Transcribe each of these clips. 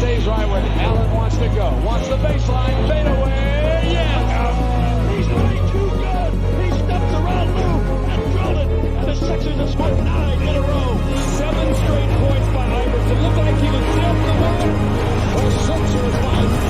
stays right where Allen wants to go. Wants the baseline, fade away, yes! He's way too good! He steps around Lou and drilled it! And the Sixers have scored 9 in a row. 7 straight points by Iverson. Looked like he was just the one. The Sixers by 4.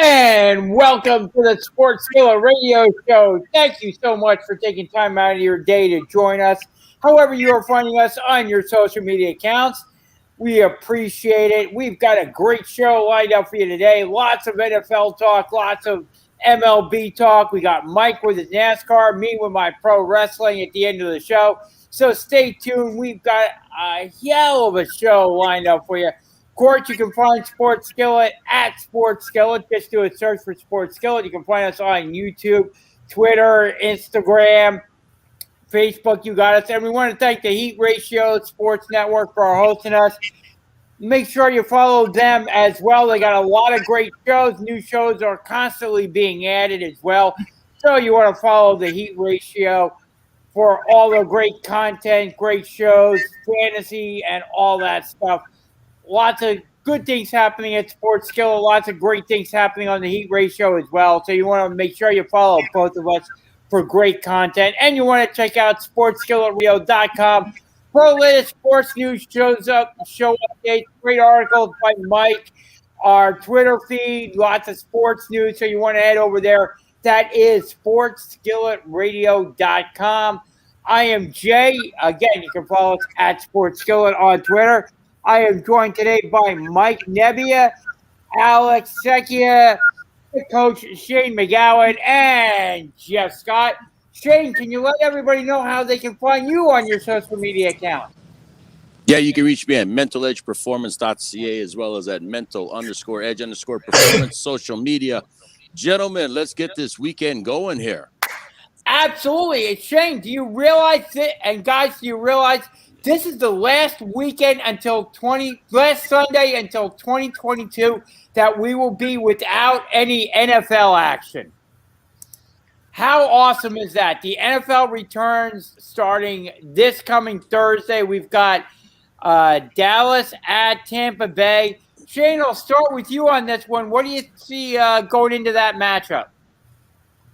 And welcome to the Sports Skillet Radio Show. Thank you so much for taking time out of your day to join us. However you are finding us on your social media accounts, we appreciate it. We've got a great show lined up for you today. Lots of NFL talk, lots of MLB talk. We got Mike with his NASCAR, me with my pro wrestling at the end of the show. So stay tuned. We've got a hell of a show lined up for you. Of course, you can find Sports Skillet at Sports Skillet. Just do a search for Sports Skillet. You can find us on YouTube, Twitter, Instagram, Facebook. You got us. And we want to thank the Heat Ratio Sports Network for hosting us. Make sure you follow them as well. They got a lot of great shows. New shows are constantly being added as well. So you want to follow the Heat Ratio for all the great content, great shows, fantasy, and all that stuff. Lots of good things happening at Sports Skillet. Lots of great things happening on the Heat Ratio as well. So you want to make sure you follow both of us for great content. And you want to check out sportsskilletradio.com for the latest sports news, show updates, great articles by Mike, our Twitter feed, lots of sports news. So you want to head over there. That is sportsskilletradio.com. I am Jay. Again, you can follow us at Sports Skillet on Twitter. I am joined today by Mike Nebbia, Alex Secchia, Coach Shane McGowan, and Jeff Scott. Shane, can you let everybody know how they can find you on your social media account? Yeah, you can reach me at mentaledgeperformance.ca as well as at mental_edge_performance social media. Gentlemen, let's get this weekend going here. Absolutely. Shane, do you realize it? And guys, do you realize this is the last weekend last Sunday until 2022 that we will be without any NFL action? How awesome is that? The NFL returns starting this coming Thursday. We've got Dallas at Tampa Bay. Shane, I'll start with you on this one. What do you see going into that matchup?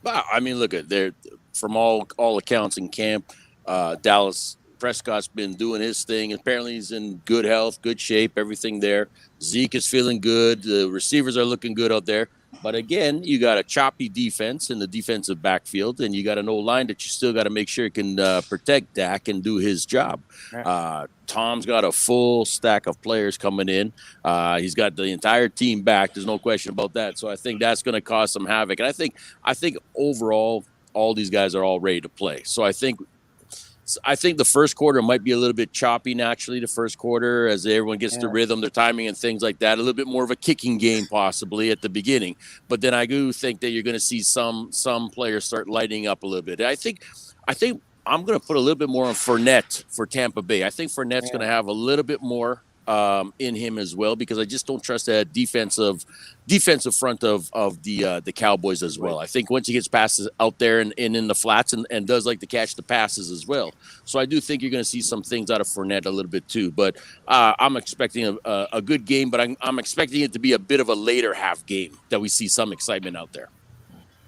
Wow, I mean, look at there from all accounts in camp. Dallas Prescott's been doing his thing. Apparently, he's in good health, good shape, everything there. Zeke is feeling good. The receivers are looking good out there. But again, you got a choppy defense in the defensive backfield, and you got an O-line that you still got to make sure can protect Dak and do his job. Tom's got a full stack of players coming in. He's got the entire team back. There's no question about that. So I think that's going to cause some havoc. And I think overall, all these guys are all ready to play. So I think the first quarter might be a little bit choppy naturally, the first quarter, as everyone gets the rhythm, their timing and things like that. A little bit more of a kicking game possibly at the beginning. But then I do think that you're going to see some players start lighting up a little bit. I think I'm going to put a little bit more on Fournette for Tampa Bay. I think Fournette's going to have a little bit more in him as well, because I just don't trust that defensive front of the Cowboys as well. I think once he gets passes out there and in the flats and does like to catch the passes as well. So I do think you're going to see some things out of Fournette a little bit too. But I'm expecting a good game, but I'm expecting it to be a bit of a later half game that we see some excitement out there.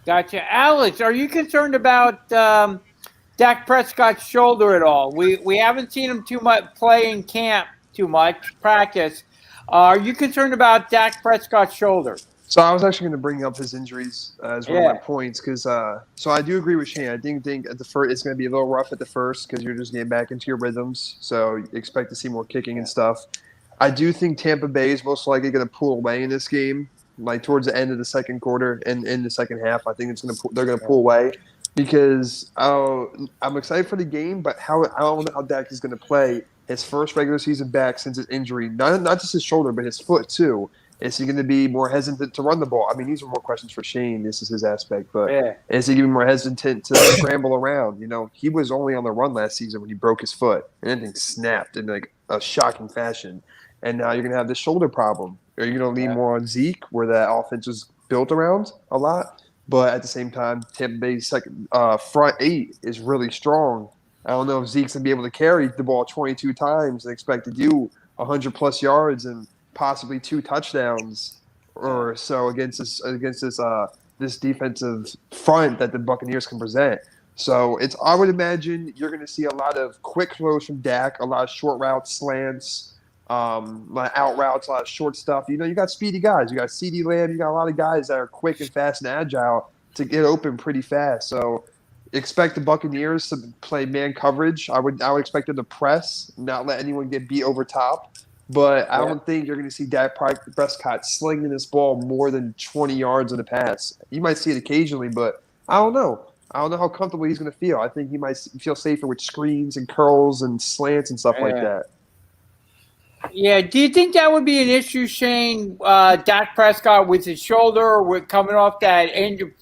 Gotcha. Alex, are you concerned about Dak Prescott's shoulder at all? We haven't seen him too much play in camp. Too much practice. Are you concerned about Dak Prescott's shoulder? So I was actually going to bring up his injuries as one of my points, because so I do agree with Shane. I think at the first it's going to be a little rough at the first because you're just getting back into your rhythms. So you expect to see more kicking and stuff. I do think Tampa Bay is most likely going to pull away in this game, like towards the end of the second quarter and in the second half. I think they're going to pull away because I'm excited for the game, but I don't know how Dak is going to play. His first regular season back since his injury, not just his shoulder, but his foot too. Is he going to be more hesitant to run the ball? I mean, these are more questions for Shane. This is his aspect. But is he going to be more hesitant to scramble around? You know, he was only on the run last season when he broke his foot. And everything snapped in like a shocking fashion. And now you're going to have this shoulder problem. Are you going to lean more on Zeke, where that offense was built around a lot? But at the same time, Tampa Bay's second front eight is really strong. I don't know if Zeke's going to be able to carry the ball 22 times and expect to do 100-plus yards and possibly 2 touchdowns or so against this defensive front that the Buccaneers can present. So I would imagine you're going to see a lot of quick throws from Dak, a lot of short routes, slants, a lot of out routes, a lot of short stuff. You got speedy guys. You got CeeDee Lamb. You got a lot of guys that are quick and fast and agile to get open pretty fast. So expect the Buccaneers to play man coverage. I would expect them to press, not let anyone get beat over top. But I don't think you're going to see Dak Prescott slinging this ball more than 20 yards in the pass. You might see it occasionally, but I don't know. I don't know how comfortable he's going to feel. I think he might feel safer with screens and curls and slants and stuff like that. Yeah. Do you think that would be an issue, Shane? Dak Prescott with his shoulder, coming off that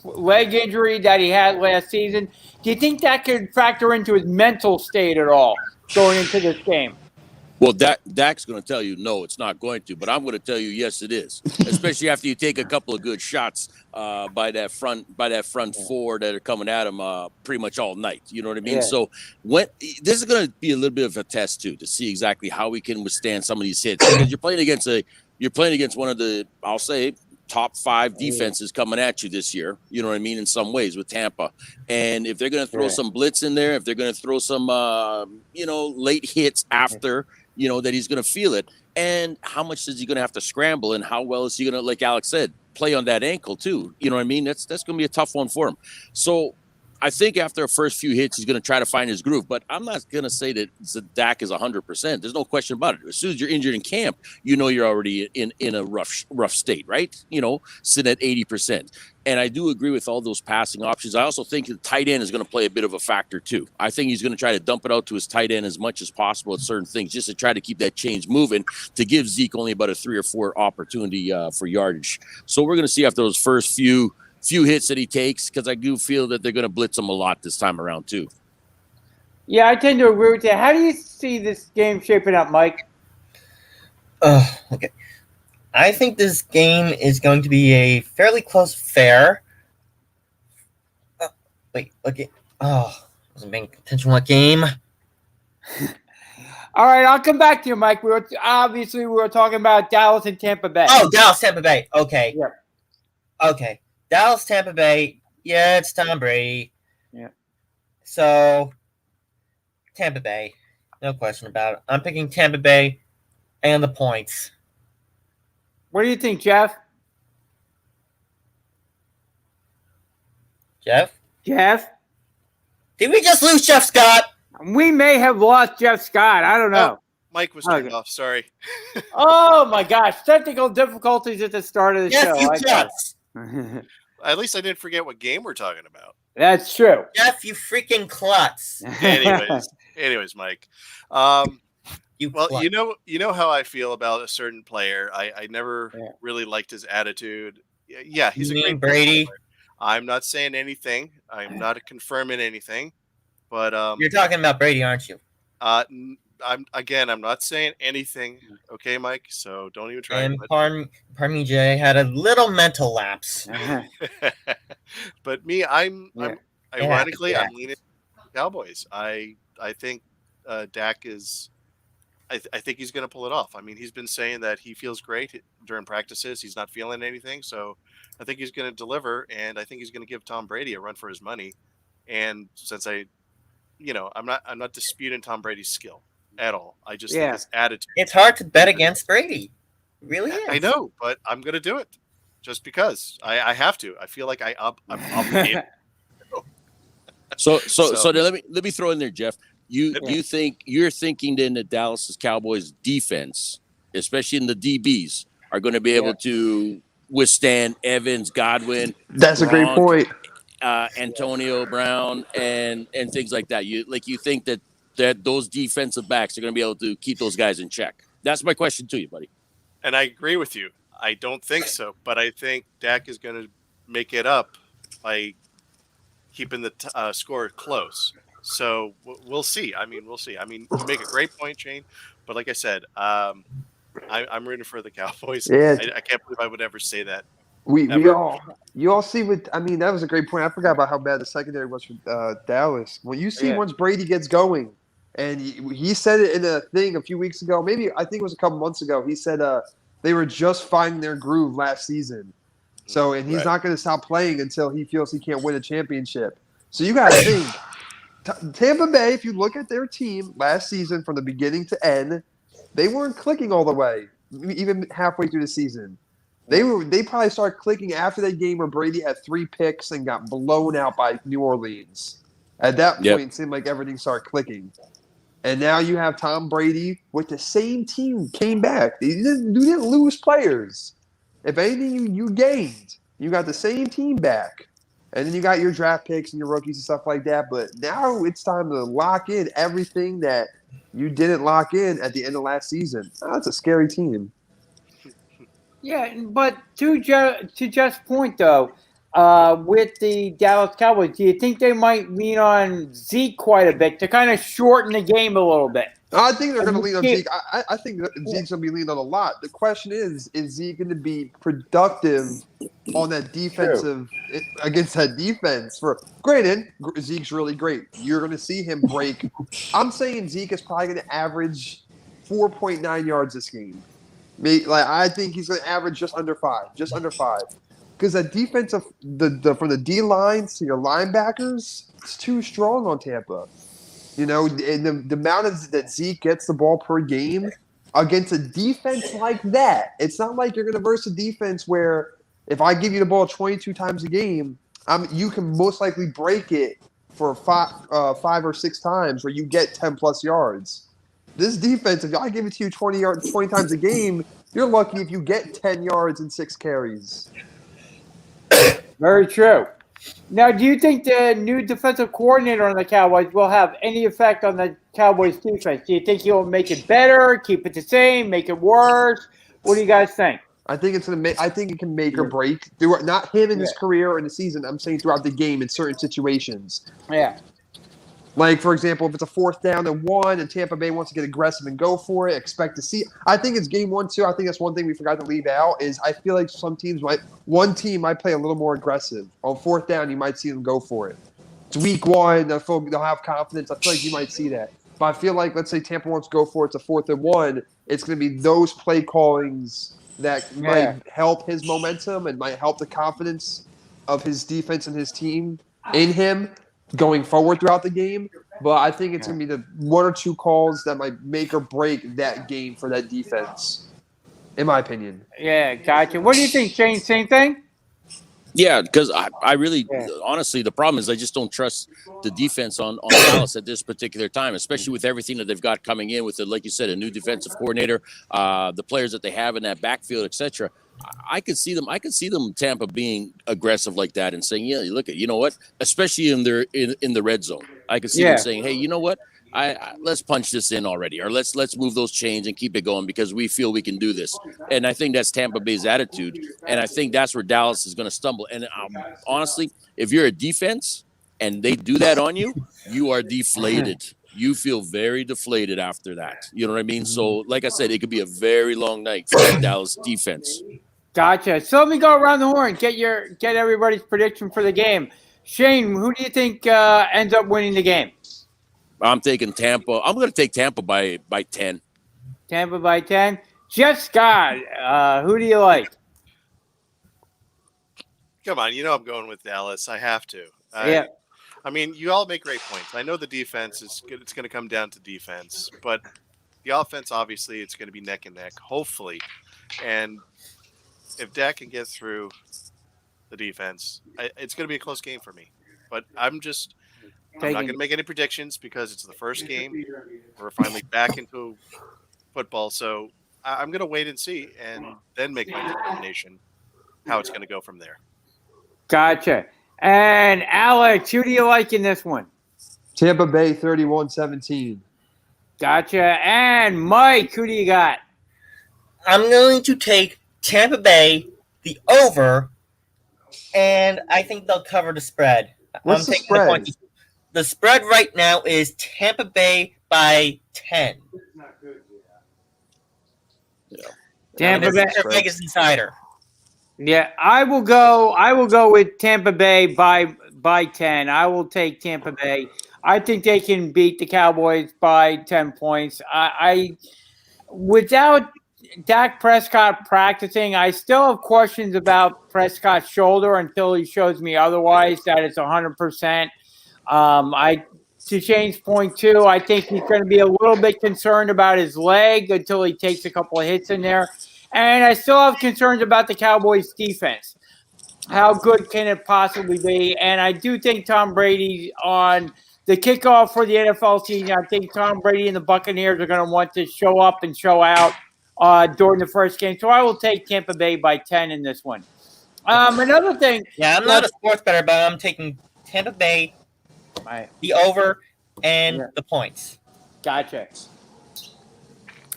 leg injury that he had last season. Do you think that could factor into his mental state at all going into this game? Well, Dak's going to tell you no, it's not going to, but I'm going to tell you yes, it is. Especially after you take a couple of good shots by that front four that are coming at him pretty much all night. You know what I mean? Yeah. So this is going to be a little bit of a test too to see exactly how we can withstand some of these hits, because you're playing against one of the, I'll say, top 5 defenses coming at you this year. You know what I mean? In some ways with Tampa. And if they're going to throw some blitz in there, if they're going to throw some, late hits after, that he's going to feel it. And how much is he going to have to scramble, and how well is he going to, like Alex said, play on that ankle too? You know what I mean? That's going to be a tough one for him. So I think after the first few hits, he's going to try to find his groove. But I'm not going to say that Dak is 100%. There's no question about it. As soon as you're injured in camp, you're already in a rough state, right? Sitting at 80%. And I do agree with all those passing options. I also think the tight end is going to play a bit of a factor too. I think he's going to try to dump it out to his tight end as much as possible at certain things, just to try to keep that change moving, to give Zeke only about a 3 or 4 opportunity for yardage. So we're going to see after those first few hits that he takes, because I do feel that they're going to blitz him a lot this time around too. Yeah, I tend to agree with you. How do you see this game shaping up, Mike? Okay. I think this game is going to be a fairly close affair. Okay. Wasn't paying attention to what game. All right, I'll come back to you, Mike. We were talking about Dallas and Tampa Bay. Oh, Dallas, Tampa Bay. Okay. Yeah. Okay. Dallas, Tampa Bay. Yeah, it's Tom Brady. Yeah. So, Tampa Bay. No question about it. I'm picking Tampa Bay and the points. What do you think, Jeff? Jeff? Did we just lose Jeff Scott? We may have lost Jeff Scott. I don't know. Mike was turned off. Sorry. Oh, my gosh. Technical difficulties at the start of the show. You klutz. At least I didn't forget what game we're talking about. That's true. Jeff, you freaking klutz. Anyways, Mike. You know how I feel about a certain player. I never really liked his attitude. Yeah, he's a great Brady. player. I'm not saying anything. I'm not confirming anything. But you're talking about Brady, aren't you? I'm not saying anything. Okay, Mike. So don't even try. And pardon me, Jay. I had a little mental lapse. But me, I'm ironically, I'm leaning Cowboys. I think Dak is. I think he's going to pull it off. I mean, he's been saying that he feels great during practices. He's not feeling anything, so I think he's going to deliver, and I think he's going to give Tom Brady a run for his money. And since I'm not disputing Tom Brady's skill at all. I just think his attitude. It's hard to bet against Brady. It really is. I know, but I'm going to do it just because I have to. I feel like I'm obligated. So let me throw in there, Jeff. You're thinking then that Dallas Cowboys defense, especially in the DBs, are going to be able to withstand Evans, Godwin. That's Gronk, a great point. Antonio Brown and things like that. You think that those defensive backs are going to be able to keep those guys in check? That's my question to you, buddy. And I agree with you. I don't think so, but I think Dak is going to make it up by keeping the score close. So we'll see. We'll see. You make a great point, Shane. But like I said, I'm rooting for the Cowboys. Yeah. I can't believe I would ever say that. You all see what I mean. That was a great point. I forgot about how bad the secondary was for Dallas. When you see once Brady gets going, and he said it in a thing a few weeks ago, maybe I think it was a couple months ago. He said they were just finding their groove last season. So, and he's not going to stop playing until he feels he can't win a championship. So you got to think, Tampa Bay, if you look at their team last season from the beginning to end, they weren't clicking all the way, even halfway through the season. They probably started clicking after that game where Brady had 3 picks and got blown out by New Orleans. At that point, it seemed like everything started clicking. And now you have Tom Brady with the same team came back. You didn't lose players. If anything, you gained. You got the same team back. And then you got your draft picks and your rookies and stuff like that. But now it's time to lock in everything that you didn't lock in at the end of last season. That's a scary team. Yeah, but to Jeff's point, though, with the Dallas Cowboys, do you think they might lean on Zeke quite a bit to kind of shorten the game a little bit? I think they're going to lean on Zeke. I think Zeke's going to be leaning on a lot. The question is Zeke going to be productive on that defensive against that defense? Granted, Zeke's really great. You're going to see him break. I'm saying Zeke is probably going to average 4.9 yards this game. I think he's going to average just under 5. Because that defensive, from the D lines to your linebackers, it's too strong on Tampa. And the amount that Zeke gets the ball per game against a defense like that, it's not like you're going to verse a defense where if I give you the ball 22 times a game, you can most likely break it for 5 or 6 times where you get 10-plus yards. This defense, if I give it to you 20 times a game, you're lucky if you get 10 yards and 6 carries. Very true. Now, do you think the new defensive coordinator on the Cowboys will have any effect on the Cowboys defense? Do you think he'll make it better, keep it the same, make it worse? What do you guys think? I think it can make or break. Not him in his career or in the season. I'm saying throughout the game in certain situations. Yeah. Like, for example, if it's a 4th down and 1 and Tampa Bay wants to get aggressive and go for it, expect to see. I think it's game 1, too. I think that's one thing we forgot to leave out is I feel like one team might play a little more aggressive. On 4th down, you might see them go for it. It's week 1. They'll have confidence. I feel like you might see that. But I feel like, let's say Tampa wants to go for it. It's a 4th and 1. It's going to be those play callings that might help his momentum and might help the confidence of his defense and his team in him going forward throughout the game. But I think it's going to be the 1 or 2 calls that might make or break that game for that defense, in my opinion. Yeah, gotcha. What do you think, Shane? Same thing? Yeah, because I really, honestly, the problem is I just don't trust the defense on Dallas at this particular time, especially with everything that they've got coming in with, like you said, a new defensive coordinator, the players that they have in that backfield, etc. I could see them Tampa being aggressive like that and saying, yeah, look at, you know what, especially in the red zone. I could see them saying, hey, you know what, let's punch this in already, or let's move those chains and keep it going because we feel we can do this. And I think that's Tampa Bay's attitude, and I think that's where Dallas is going to stumble. And honestly, if you're a defense and they do that on you, you are deflated. You feel very deflated after that. You know what I mean? So, like I said, it could be a very long night for the Dallas defense. Gotcha. So let me go around the horn. Get everybody's prediction for the game. Shane, who do you think ends up winning the game? I'm taking Tampa. I'm going to take Tampa by 10. Tampa by 10. Jeff Scott, who do you like? Come on, I'm going with Dallas. I have to. I mean, you all make great points. I know the defense is good. It's going to come down to defense, but the offense, obviously, it's going to be neck and neck, hopefully. And if Dak can get through the defense, it's going to be a close game for me. But I'm not going to make any predictions because it's the first game. We're finally back into football. So I'm going to wait and see and then make my determination how it's going to go from there. Gotcha. And Alex, who do you like in this one? Tampa Bay 31-17. Gotcha. And Mike, who do you got? I'm going to take Tampa Bay, the over, and I think they'll cover the spread. What's the spread? The spread right now is Tampa Bay by 10. Tampa Bay. Vegas Insider. Yeah, I will go with Tampa Bay by 10. I will take Tampa Bay. I think they can beat the Cowboys by 10 points. I without Dak Prescott practicing, I still have questions about Prescott's shoulder until he shows me otherwise that it's 100%. To Shane's point too, I think he's going to be a little bit concerned about his leg until he takes a couple of hits in there. And I still have concerns about the Cowboys' defense. How good can it possibly be? And I do think Tom Brady on the kickoff for the NFL season, I think Tom Brady and the Buccaneers are going to want to show up and show out during the first game. So I will take Tampa Bay by 10 in this one. Another thing. Yeah, I'm not a sports bettor, but I'm taking Tampa Bay, the over, and the points. Gotcha.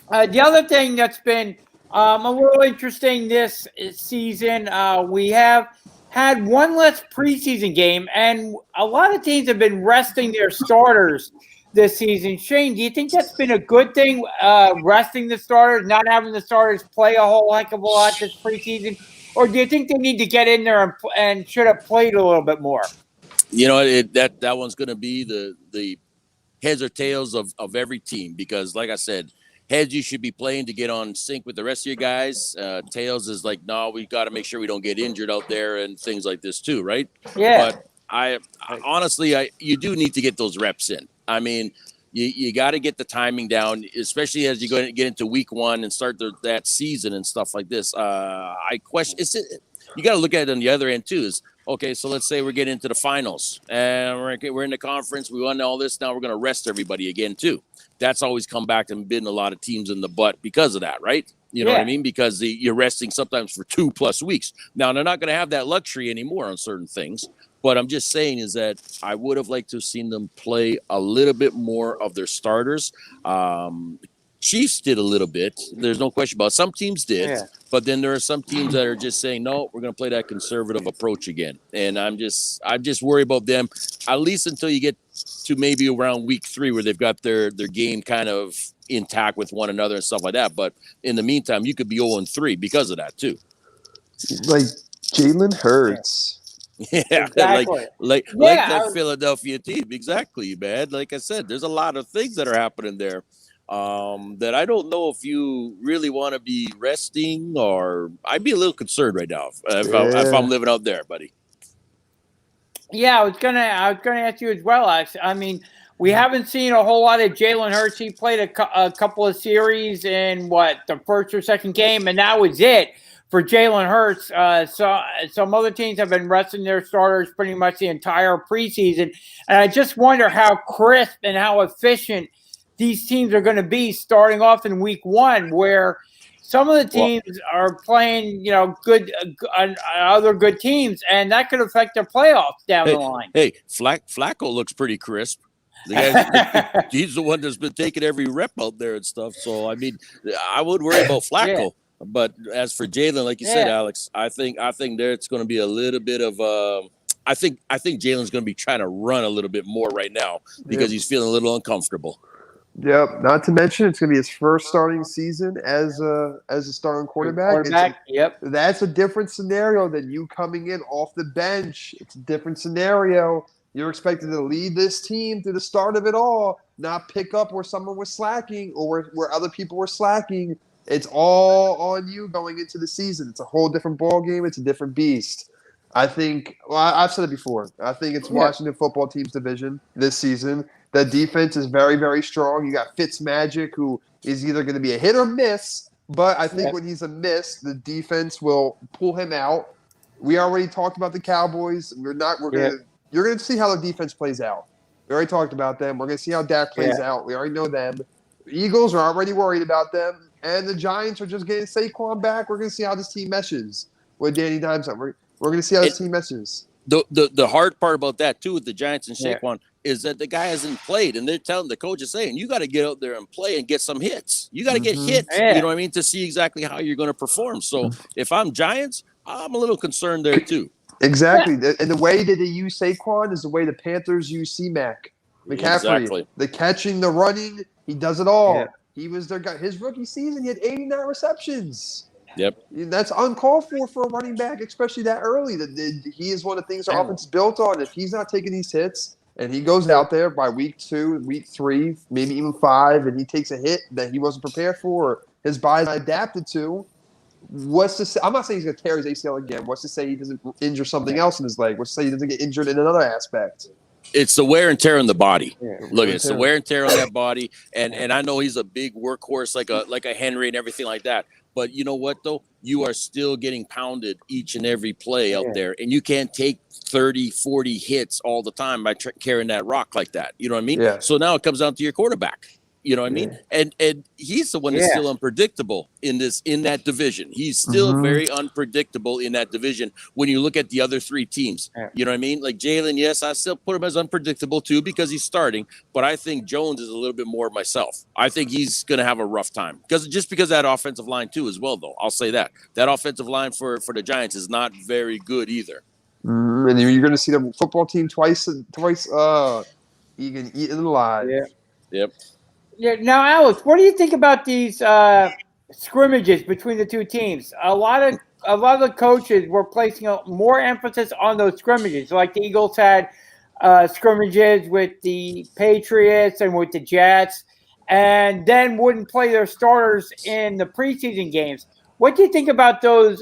The other thing that's been a little interesting this season, we have had one less preseason game, and a lot of teams have been resting their starters this season. Shane, do you think that's been a good thing, resting the starters, not having the starters play a whole heck of a lot this preseason? Or do you think they need to get in there and should have played a little bit more? You know, that one's going to be the heads or tails of every team because, like I said, heads you should be playing to get on sync with the rest of your guys. Tails is like, no, we got to make sure we don't get injured out there and things like this too, right? Yeah. But I honestly, you do need to get those reps in. I mean, you got to get the timing down, especially as you go and get into week one and start that season and stuff like this. I question you got to look at it on the other end too. Is okay, so let's say we're getting into the finals and we're in the conference. We won all this. Now we're going to rest everybody again too. That's always come back and bitten a lot of teams in the butt because of that, right? You know what I mean? Because you're resting sometimes for 2+ weeks. Now they're not going to have that luxury anymore on certain things. But I'm just saying is that I would have liked to have seen them play a little bit more of their starters. Chiefs did a little bit. There's no question about it. Some teams did, but then there are some teams that are just saying, no, we're going to play that conservative approach again. And I'm just worried about them, at least until you get to maybe around week 3 where they've got their game kind of intact with one another and stuff like that. But in the meantime, you could be 0-3 because of that too. Like Jalen Hurts. Yeah, exactly. like that Philadelphia team. Exactly, man. Like I said, there's a lot of things that are happening there that I don't know if you really want to be resting or I'd be a little concerned right now if I'm living out there, buddy. Yeah, I was gonna ask you as well. I mean, we haven't seen a whole lot of Jalen Hurts. He played a couple of series in the first or second game, and that was it for Jalen Hurts. So some other teams have been resting their starters pretty much the entire preseason. And I just wonder how crisp and how efficient these teams are going to be starting off in week 1, where some of the teams are playing, good other good teams, and that could affect their playoffs down the line. Hey, Flacco looks pretty crisp. The guy, he's the one that's been taking every rep out there and stuff. So, I mean, I would worry about Flacco. Yeah. But as for Jalen, like you said, Alex, I think there it's going to be a little bit of I think Jalen's going to be trying to run a little bit more right now because he's feeling a little uncomfortable. Yep. Not to mention it's going to be his first starting season as a starting quarterback. That's a different scenario than you coming in off the bench. It's a different scenario. You're expected to lead this team through the start of it all, not pick up where someone was slacking or where other people were slacking. It's all on you going into the season. It's a whole different ball game. It's a different beast. I think – I've said it before. I think it's Washington football team's division this season. The defense is very, very strong. You got Fitzmagic, who is either going to be a hit or miss, but I think when he's a miss, the defense will pull him out. We already talked about the Cowboys. You're going to see how the defense plays out. We already talked about them. We're going to see how Dak plays out. We already know them. The Eagles are already worried about them. And the Giants are just getting Saquon back. We're going to see how this team meshes with Danny Dimes. We're going to see how this team meshes. The hard part about that, too, with the Giants and Saquon is that the guy hasn't played. And they're telling the coach is saying, you got to get out there and play and get some hits. You got to get hits, you know what I mean, to see exactly how you're going to perform. So if I'm Giants, I'm a little concerned there, too. Exactly. And the way that they use Saquon is the way the Panthers use C-Mac. McCaffrey. Exactly. The catching, the running, he does it all. Yeah. He was their guy. His rookie season, he had 89 receptions. Yep. That's uncalled for a running back, especially that early. He is one of the things our offense is built on. If he's not taking these hits and he goes out there by week 2, week 3, maybe even 5, and he takes a hit that he wasn't prepared for, or his body's not adapted to, what's to say? I'm not saying he's going to tear his ACL again. What's to say he doesn't injure something else in his leg? What's to say he doesn't get injured in another aspect? It's the wear and tear on the body. Yeah. Look, it's the wear and tear on that body. And I know he's a big workhorse like a Henry and everything like that. But you know what, though? You are still getting pounded each and every play out there. And you can't take 30, 40 hits all the time by carrying that rock like that. You know what I mean? Yeah. So now it comes down to your quarterback. You know what I mean? And he's the one that's still unpredictable in that division. He's still very unpredictable in that division when you look at the other 3 teams. You know what I mean? Like Jalen, yes, I still put him as unpredictable too because he's starting, but I think Jones is a little bit more myself. I think he's going to have a rough time because of that offensive line too as well, though. I'll say that offensive line for the Giants is not very good either. And you're going to see the football team twice. You can eat it alive. Yeah. Yep. Yeah. Now, Alex, what do you think about these scrimmages between the 2 teams? A lot of the coaches were placing more emphasis on those scrimmages. Like the Eagles had scrimmages with the Patriots and with the Jets, and then wouldn't play their starters in the preseason games. What do you think about those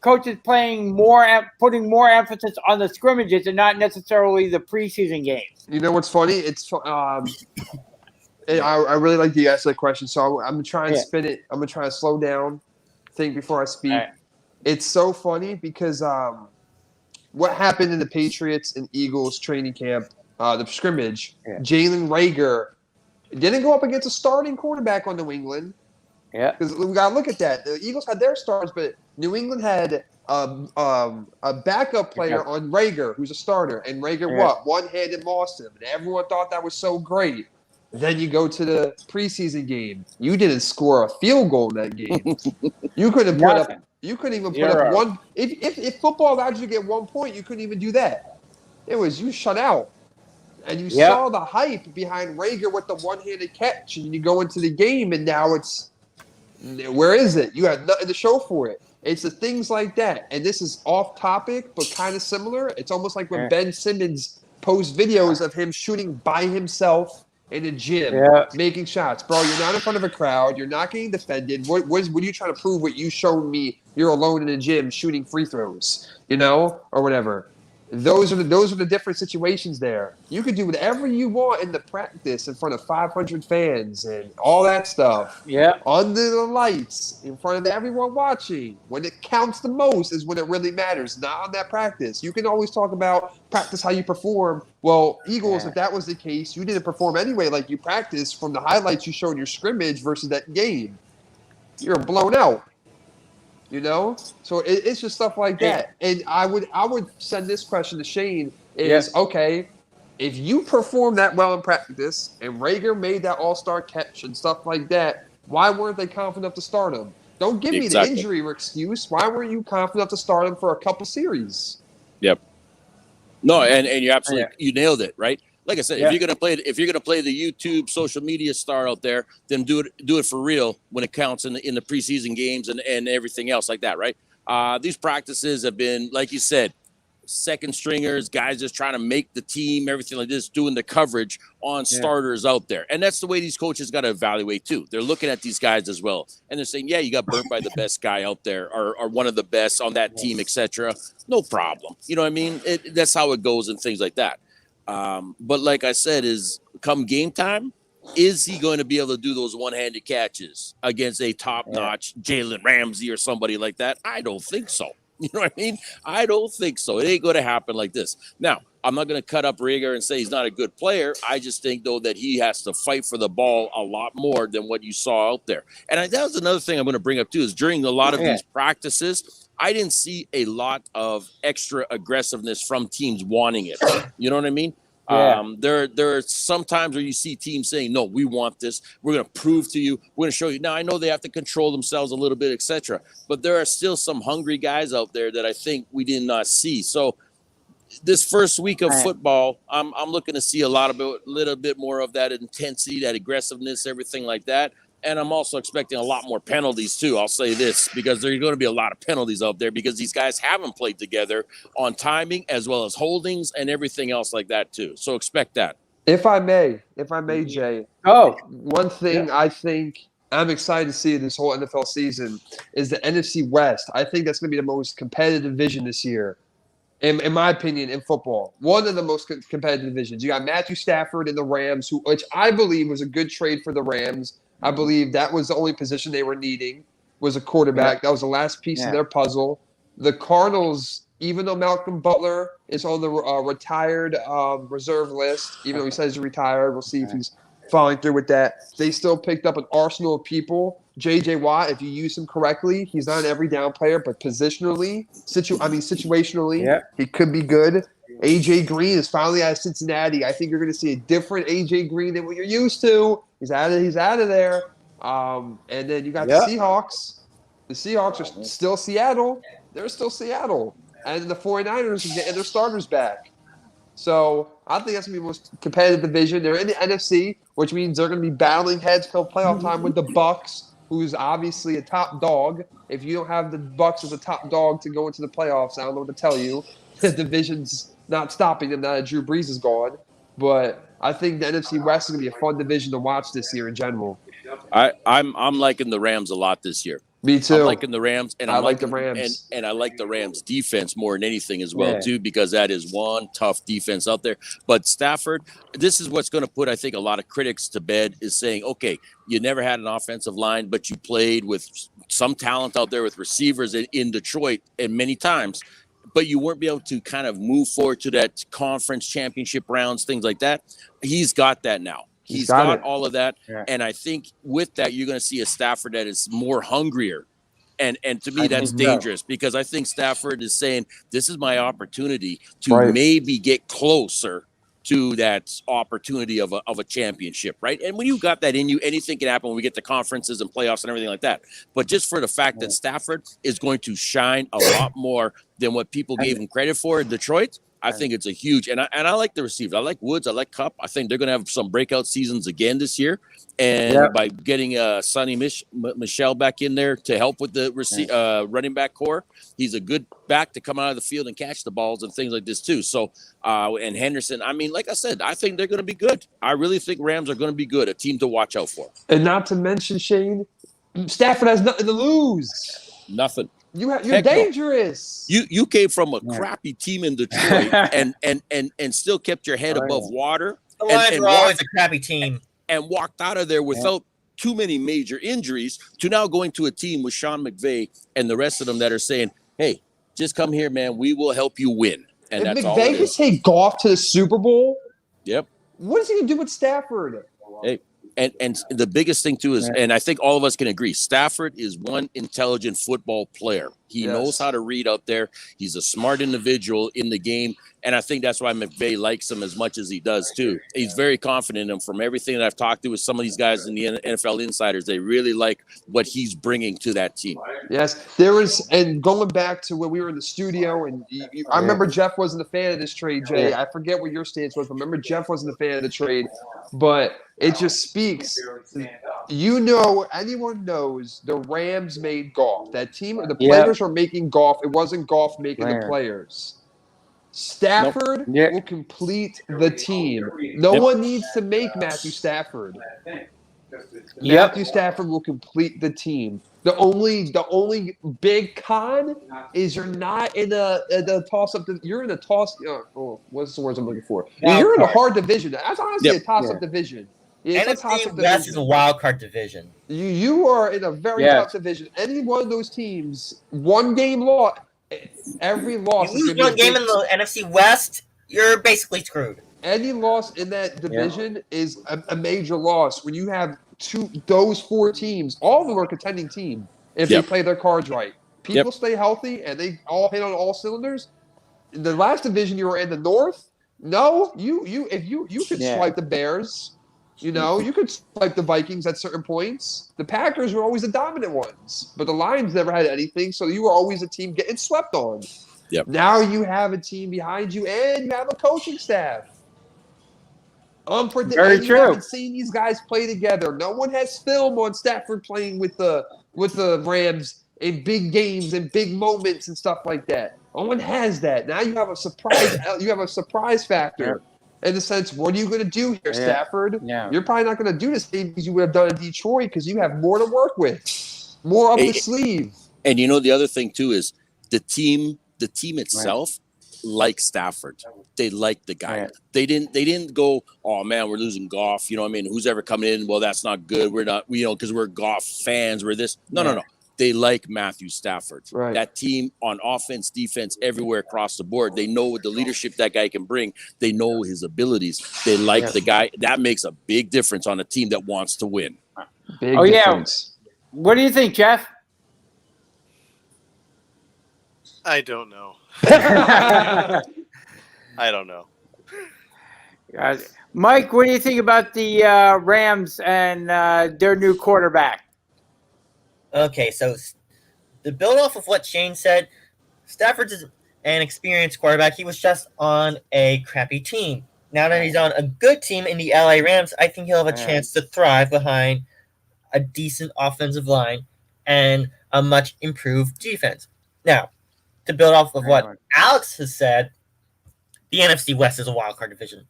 coaches putting more emphasis on the scrimmages and not necessarily the preseason games? You know what's funny? It's I really like the ask that question, so I'm gonna try and spin it. I'm gonna try to slow down, think before I speak. Right. It's so funny because what happened in the Patriots and Eagles training camp, the scrimmage, Jalen Reagor didn't go up against a starting quarterback on New England. Yeah, because we gotta look at that. The Eagles had their stars, but New England had a backup player on Reagor, who's a starter, and Reagor one-handed lost him, and everyone thought that was so great. Then you go to the preseason game. You didn't score a field goal in that game. You couldn't put up. You couldn't even put up one. If football allowed you to get 1 point, you couldn't even do that. It was you shut out, and you saw the hype behind Reagor with the one-handed catch, and you go into the game, and now it's where is it? You had nothing to show for it. It's the things like that, and this is off topic, but kind of similar. It's almost like when Ben Simmons posts videos of him shooting by himself in a gym, making shots. Bro, you're not in front of a crowd. You're not getting defended. What are you trying to prove? What you showed me? You're alone in a gym shooting free throws, or whatever. Those are the different situations there. You could do whatever you want in the practice in front of 500 fans and all that stuff. Yeah. Under the lights, in front of everyone watching. When it counts the most is when it really matters, not on that practice. You can always talk about practice how you perform. Well, Eagles, if that was the case, you didn't perform anyway like you practiced from the highlights you showed in your scrimmage versus that game. You're blown out. So it's just stuff like that. And I would send this question to Shane okay, if you perform that well in practice and Reagor made that all-star catch and stuff like that, why weren't they confident enough to start him? Don't give me the injury excuse. Why weren't you confident enough to start him for a couple series? Yep. No, and you absolutely you nailed it, right? Like I said, if you're gonna play the YouTube social media star out there, then do it for real when it counts in the preseason games and everything else like that, right? These practices have been, like you said, second stringers, guys just trying to make the team, everything like this, doing the coverage on starters out there, and that's the way these coaches got to evaluate too. They're looking at these guys as well, and they're saying, you got burnt by the best guy out there, or one of the best on that team, etc. No problem, you know what I mean? That's how it goes and things like that. But like I said, is come game time, is he going to be able to do those one-handed catches against a top-notch Jalen Ramsey or somebody like that? I don't think so. You know what I mean? I don't think so. It ain't going to happen like this. Now, I'm not going to cut up Reagor and say he's not a good player. I just think, though, that he has to fight for the ball a lot more than what you saw out there. And that was another thing I'm going to bring up, too, is during a lot of these practices, I didn't see a lot of extra aggressiveness from teams wanting it. You know what I mean? There are some times where you see teams saying, no, we want this. We're going to prove to you. We're going to show you. Now, I know they have to control themselves a little bit, etc. But there are still some hungry guys out there that I think we did not see. So this first week of football, I'm looking to see a little bit more of that intensity, that aggressiveness, everything like that. And I'm also expecting a lot more penalties too. I'll say this, because there's going to be a lot of penalties out there because these guys haven't played together on timing as well as holdings and everything else like that too. So expect that. If I may, Jay. One thing I think I'm excited to see this whole NFL season is the NFC West. I think that's going to be the most competitive division this year. In my opinion, in football, one of the most competitive divisions. You got Matthew Stafford and the Rams, which I believe was a good trade for the Rams. I believe that was the only position they were needing was a quarterback. That was the last piece of their puzzle. The Cardinals, even though Malcolm Butler is on the retired reserve list, even though he says he's retired, we'll see if he's following through with that. They still picked up an arsenal of people. J.J. Watt, if you use him correctly, he's not an every down player, but positionally, situationally, he could be good. A.J. Green is finally out of Cincinnati. I think you're going to see a different A.J. Green than what you're used to. He's out of there. And then you got the Seahawks. The Seahawks are still Seattle. They're still Seattle. And the 49ers are getting their starters back. So I think that's going to be the most competitive division. They're in the NFC, which means they're going to be battling heads come playoff time with the Bucs, who's obviously a top dog. If you don't have the Bucs as a top dog to go into the playoffs, I don't know what to tell you. The division's not stopping them now that Drew Brees is gone. But I think the NFC West is going to be a fun division to watch this year in general. I'm liking the Rams a lot this year. Me too. I'm liking the Rams, and I like the Rams, and I like the Rams defense more than anything as well too, because that is one tough defense out there. But Stafford, this is what's going to put, I think, a lot of critics to bed, is saying, okay, you never had an offensive line, but you played with some talent out there with receivers in Detroit, and many times, but you weren't able to kind of move forward to that conference championship rounds, things like that. He's got that now. He's got all of that. Yeah. And I think with that, you're going to see a Stafford that is more hungrier. And to me, that's dangerous, because I think Stafford is saying, this is my opportunity to maybe get closer to that opportunity of a championship, right? And when you got that in you, anything can happen when we get to conferences and playoffs and everything like that. But just for the fact that Stafford is going to shine a lot more than what people gave him credit for in Detroit, I think it's a huge, and I like the receivers. I like Woods. I like Kupp. I think they're going to have some breakout seasons again this year. And by getting Sonny Michel back in there to help with the running back core, he's a good back to come out of the field and catch the balls and things like this too. So, and Henderson, I mean, like I said, I think they're going to be good. I really think Rams are going to be good, a team to watch out for. And not to mention, Shane, Stafford has nothing to lose. Nothing. You're dangerous. No. You came from a crappy team in Detroit and still kept your head above water. The Lions were always a crappy team. And walked out of there without too many major injuries, to now going to a team with Sean McVay and the rest of them that are saying, hey, just come here, man. We will help you win. And that's all it is. McVay can take Goff to the Super Bowl. Yep. What is he going to do with Stafford? Hey. And the biggest thing, too, is, and I think all of us can agree, Stafford is one intelligent football player. He knows how to read out there. He's a smart individual in the game. And I think that's why McVay likes him as much as he does, too. He's very confident in him. From everything that I've talked to with some of these guys in the NFL insiders, they really like what he's bringing to that team. Yes, there was, and going back to when we were in the studio, and I remember Jeff wasn't a fan of this trade, Jay. I forget what your stance was, but remember Jeff wasn't a fan of the trade. But it just speaks. Anyone knows the Rams made Goff. That team, the players were making Goff. It wasn't Goff making the players. Stafford will complete the team. No one needs to make Matthew Stafford. Matthew Stafford will complete the team. The only big con is you're not in the toss-up. You're in a toss. What's the words I'm looking for? You're in a hard division. That's honestly a toss-up division. NFC West is a wild card division. You are in a very tough division. Any one of those teams, one game loss. Every loss. You lose one game in the NFC West, you're basically screwed. Any loss in that division is a major loss. When you have those four teams, all of them are a contending team if they play their cards right. People stay healthy and they all hit on all cylinders. In the last division you were in, the North, if you could swipe the Bears. You could swipe the Vikings at certain points. The Packers were always the dominant ones, but the Lions never had anything, so you were always a team getting swept on. Yep. Now you have a team behind you, and you have a coaching staff. Very You true. haven't seen these guys play together. No one has film on Stafford playing with the Rams in big games and big moments and stuff like that. No one has that. Now you have a surprise. You have a surprise factor in the sense, what are you going to do here, Stafford? Yeah. You're probably not going to do the same as you would have done in Detroit because you have more to work with, more up the sleeve. And the other thing too is the team itself likes Stafford. They like the guy. They didn't go, oh man, we're losing Goff. You know what I mean? Who's ever coming in? Well, that's not good. We're not, because we're Goff fans. We're this. No. They like Matthew Stafford. Right. That team on offense, defense, everywhere across the board. They know the leadership that guy can bring. They know his abilities. They like the guy. That makes a big difference on a team that wants to win. Big difference. Yeah. What do you think, Jeff? I don't know. I don't know. Mike, what do you think about the Rams and their new quarterback? Okay, so to build off of what Shane said, Stafford's an experienced quarterback. He was just on a crappy team. Now that he's on a good team in the LA Rams, I think he'll have a chance to thrive behind a decent offensive line and a much improved defense. Now, to build off of what Alex has said, the NFC West is a wildcard division.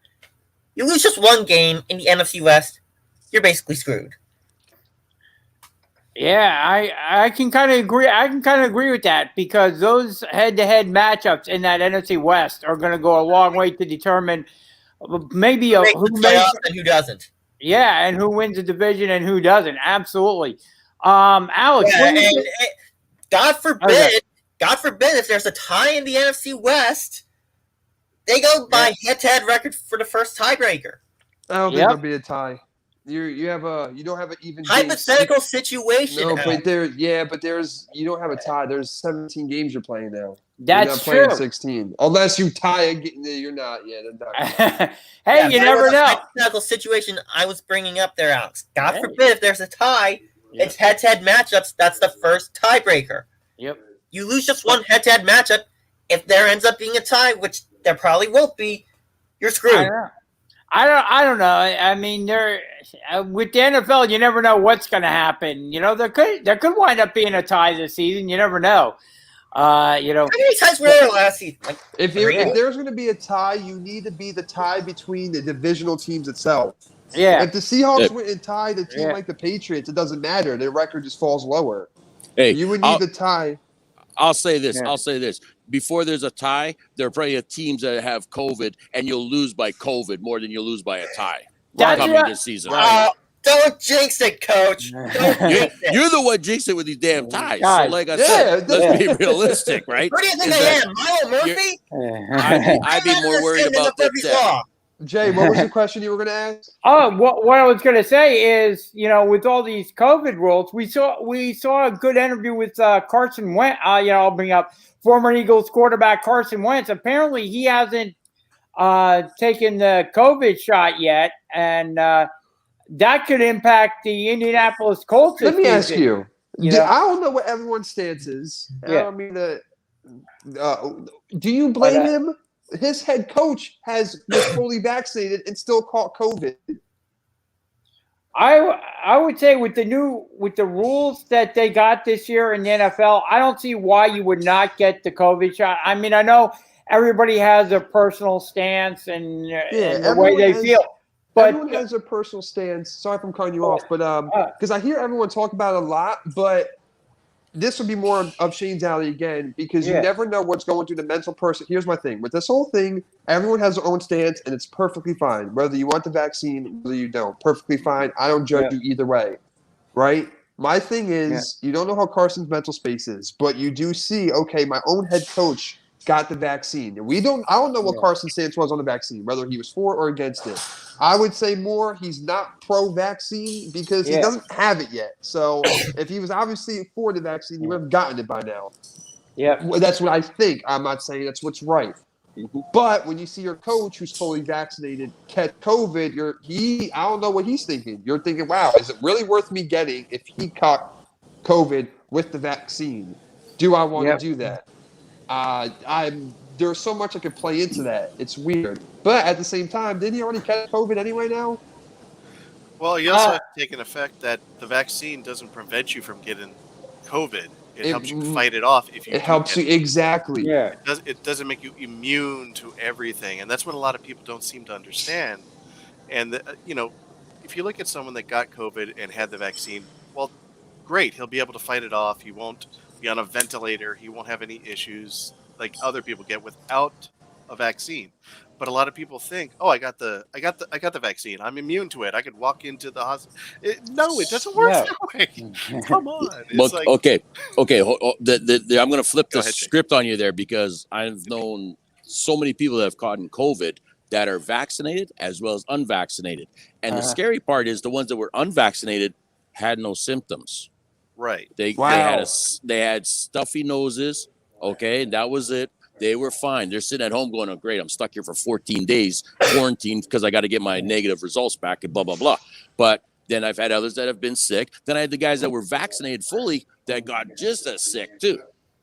You lose just one game in the NFC West, you're basically screwed. Yeah, I can kind of agree. I can kind of agree with that because those head-to-head matchups in that NFC West are going to go a long way to determine maybe who playoffs and who doesn't. Yeah, and who wins the division and who doesn't. Absolutely. Alex, God forbid if there's a tie in the NFC West, they go by head-to-head record for the first tiebreaker. I don't think there'll be a tie. You don't have an even hypothetical situation. No, but you don't have a tie. There's 17 games you're playing now. That's you're not true. playing 16 unless you tie. You're not. Yeah, hey, you never know. Hypothetical situation I was bringing up there, Alex. God forbid if there's a tie, it's head-to-head matchups. That's the first tiebreaker. Yep. You lose just one head-to-head matchup. If there ends up being a tie, which there probably won't be, you're screwed. I don't know. I mean, with the NFL, you never know what's going to happen. There could wind up being a tie this season. You never know. How many ties were there last season? If there's going to be a tie, you need to be the tie between the divisional teams itself. Yeah. If the Seahawks went and tied a team like the Patriots, it doesn't matter. Their record just falls lower. Hey, you would need the tie. I'll say this. Before there's a tie, there are probably teams that have COVID, and you'll lose by COVID more than you'll lose by a tie coming this season. Don't jinx it, Coach. You're the one jinxing it with these damn ties. So, like I said, let's be realistic, right? What do you think I am, Milo Murphy? I'd be more worried about that. Jay, what was the question you were going to ask? Oh, what I was going to say is, with all these COVID rules, we saw a good interview with Carson Wentz. I'll bring up former Eagles quarterback Carson Wentz. Apparently, he hasn't taken the COVID shot yet, and that could impact the Indianapolis Colts. Let me ask you. I don't know what everyone's stance is. Yeah. I don't mean to. Do you blame him? His head coach was fully vaccinated and still caught COVID. I would say with the rules that they got this year in the NFL, I don't see why you would not get the COVID shot. I mean, I know everybody has a personal stance and the way they feel. But everyone has a personal stance. Sorry if I'm cutting you off, but because I hear everyone talk about it a lot, but this would be more of Shane's alley again because you never know what's going through the mental person. Here's my thing. With this whole thing, everyone has their own stance, and it's perfectly fine. Whether you want the vaccine, whether you don't, perfectly fine. I don't judge you either way, right? My thing is you don't know how Carson's mental space is, but you do see, okay, my own head coach got the vaccine. I don't know what Carson's stance was on the vaccine, whether he was for or against it. I would say more he's not pro-vaccine because he doesn't have it yet. So if he was obviously for the vaccine, he would have gotten it by now. Yeah. Well, that's what I think. I'm not saying that's what's right. But when you see your coach who's fully vaccinated catch COVID, I don't know what he's thinking. You're thinking, wow, is it really worth me getting if he caught COVID with the vaccine? Do I want to do that? I'm there's so much that could play into that. It's weird. But at the same time, didn't he already catch COVID anyway now? Well, you also have to take an effect that the vaccine doesn't prevent you from getting COVID. It helps you fight it off if you. It helps you exactly. Yeah. It doesn't make you immune to everything, and that's what a lot of people don't seem to understand. And if you look at someone that got COVID and had the vaccine, well, great, he'll be able to fight it off. He won't be on a ventilator. He won't have any issues like other people get without a vaccine. But a lot of people think, oh, I got the vaccine. I'm immune to it. I could walk into the hospital. No, it doesn't work that way. Come on. But, okay. I'm going to flip the script on you there, because I've known so many people that have caught COVID that are vaccinated as well as unvaccinated. And the scary part is the ones that were unvaccinated had no symptoms. Right. They had stuffy noses. Okay, and that was it. They were fine. They're sitting at home going, oh, great, I'm stuck here for 14 days quarantined because I got to get my negative results back and blah, blah, blah. But then I've had others that have been sick. Then I had the guys that were vaccinated fully that got just as sick too.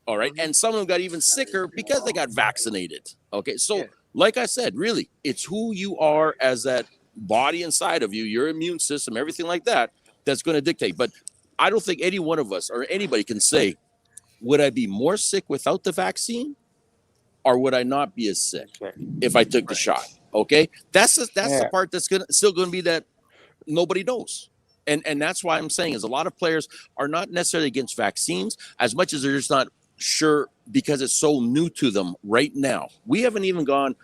All right. And some of them got even sicker because they got vaccinated. Okay. So like I said, really, it's who you are as that body inside of you, your immune system, everything like that, that's going to dictate. But I don't think any one of us or anybody can say, would I be more sick without the vaccine? Or would I not be as sick if I took the shot? Okay, that's the part that's still gonna be that nobody knows, and that's why I'm saying is a lot of players are not necessarily against vaccines as much as they're just not sure because it's so new to them right now. We haven't even gone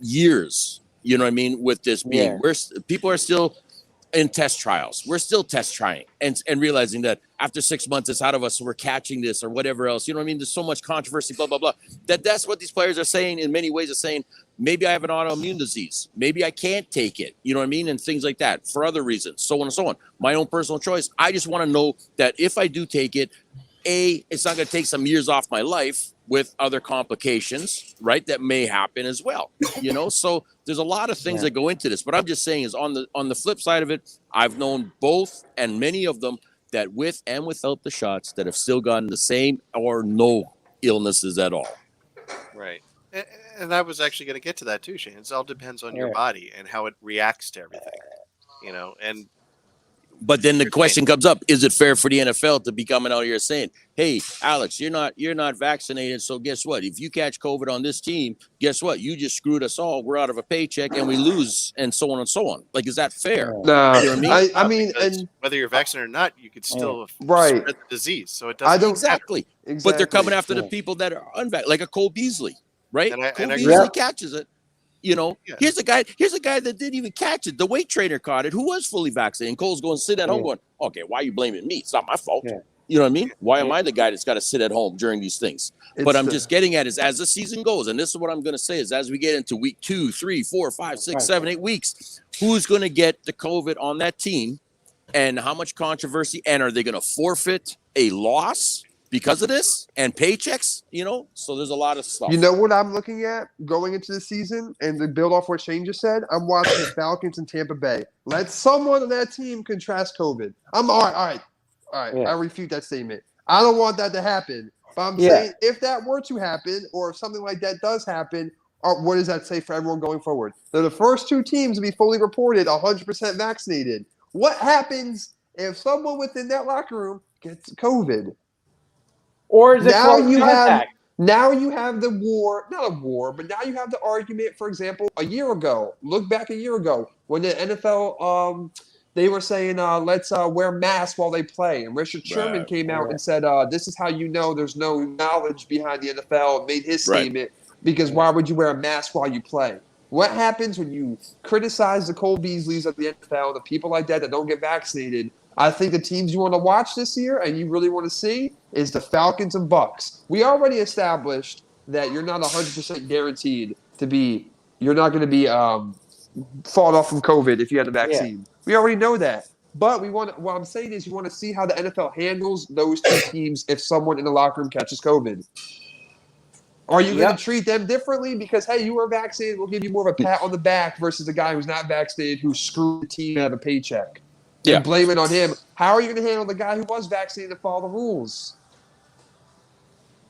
years, you know what I mean, with this being people are still in test trials. We're still test trying and realizing that after 6 months it's out of us, so we're catching this or whatever else. You know what I mean? There's so much controversy, blah, blah, blah. That's what these players are saying in many ways, are saying, maybe I have an autoimmune disease. Maybe I can't take it. You know what I mean? And things like that for other reasons, so on and so on. My own personal choice. I just want to know that if I do take it, it's not going to take some years off my life with other complications, right? That may happen as well, you know? So there's a lot of things that go into this, but I'm just saying is on the flip side of it, I've known both and many of them that with and without the shots that have still gotten the same or no illnesses at all. Right. And I was actually going to get to that too, Shane. It all depends on your body and how it reacts to everything, you know, and but then the question comes up, is it fair for the NFL to be coming out here saying, hey, Alex, you're not vaccinated. So guess what? If you catch COVID on this team, guess what? You just screwed us all. We're out of a paycheck and we lose and so on and so on. Like, is that fair? No, you know what I mean? I mean, and whether you're vaccinated or not, you could still spread the disease. So it doesn't. Exactly. But they're coming after the people that are unvaccinated, like a Cole Beasley, right? Cole Beasley catches it. You know, here's a guy that didn't even catch it. The weight trainer caught it, who was fully vaccinated. And Cole's going to sit at home going, okay, why are you blaming me? It's not my fault. You know what I mean? Why am I the guy that's got to sit at home during these things? But I'm just getting at is as the season goes, and this is what I'm going to say is as we get into week 2, 3, 4, 5, 6, 7, 8 weeks, who's going to get the COVID on that team and how much controversy? And are they going to forfeit a loss because of this and paychecks, you know? So there's a lot of stuff. You know what I'm looking at going into the season and to build off what Shane just said? I'm watching the Falcons in Tampa Bay. Let someone on that team contrast COVID. I'm all right. I refute that statement. I don't want that to happen. But I'm saying if that were to happen or if something like that does happen, what does that say for everyone going forward? They're the first 2 teams to be fully reported 100% vaccinated. What happens if someone within that locker room gets COVID? Or is it now you have the war, not a war, but now you have the argument, for example, a year ago, look back a year ago when the NFL, they were saying, let's wear masks while they play. And Richard Sherman came out and said, this is how you know there's no knowledge behind the NFL, made his statement, because why would you wear a mask while you play? What happens when you criticize the Cole Beasleys of the NFL, the people like that don't get vaccinated? I think the teams you want to watch this year and you really want to see is the Falcons and Bucks. We already established that you're not 100% guaranteed to be – you're not going to be fought off from COVID if you had the vaccine. We already know that. But what I'm saying is you want to see how the NFL handles those 2 teams if someone in the locker room catches COVID. Are you going to treat them differently because, hey, you were vaccinated, we'll give you more of a pat on the back versus a guy who's not vaccinated who screwed the team out of a paycheck? And blame it on him. How are you going to handle the guy who was vaccinated to follow the rules?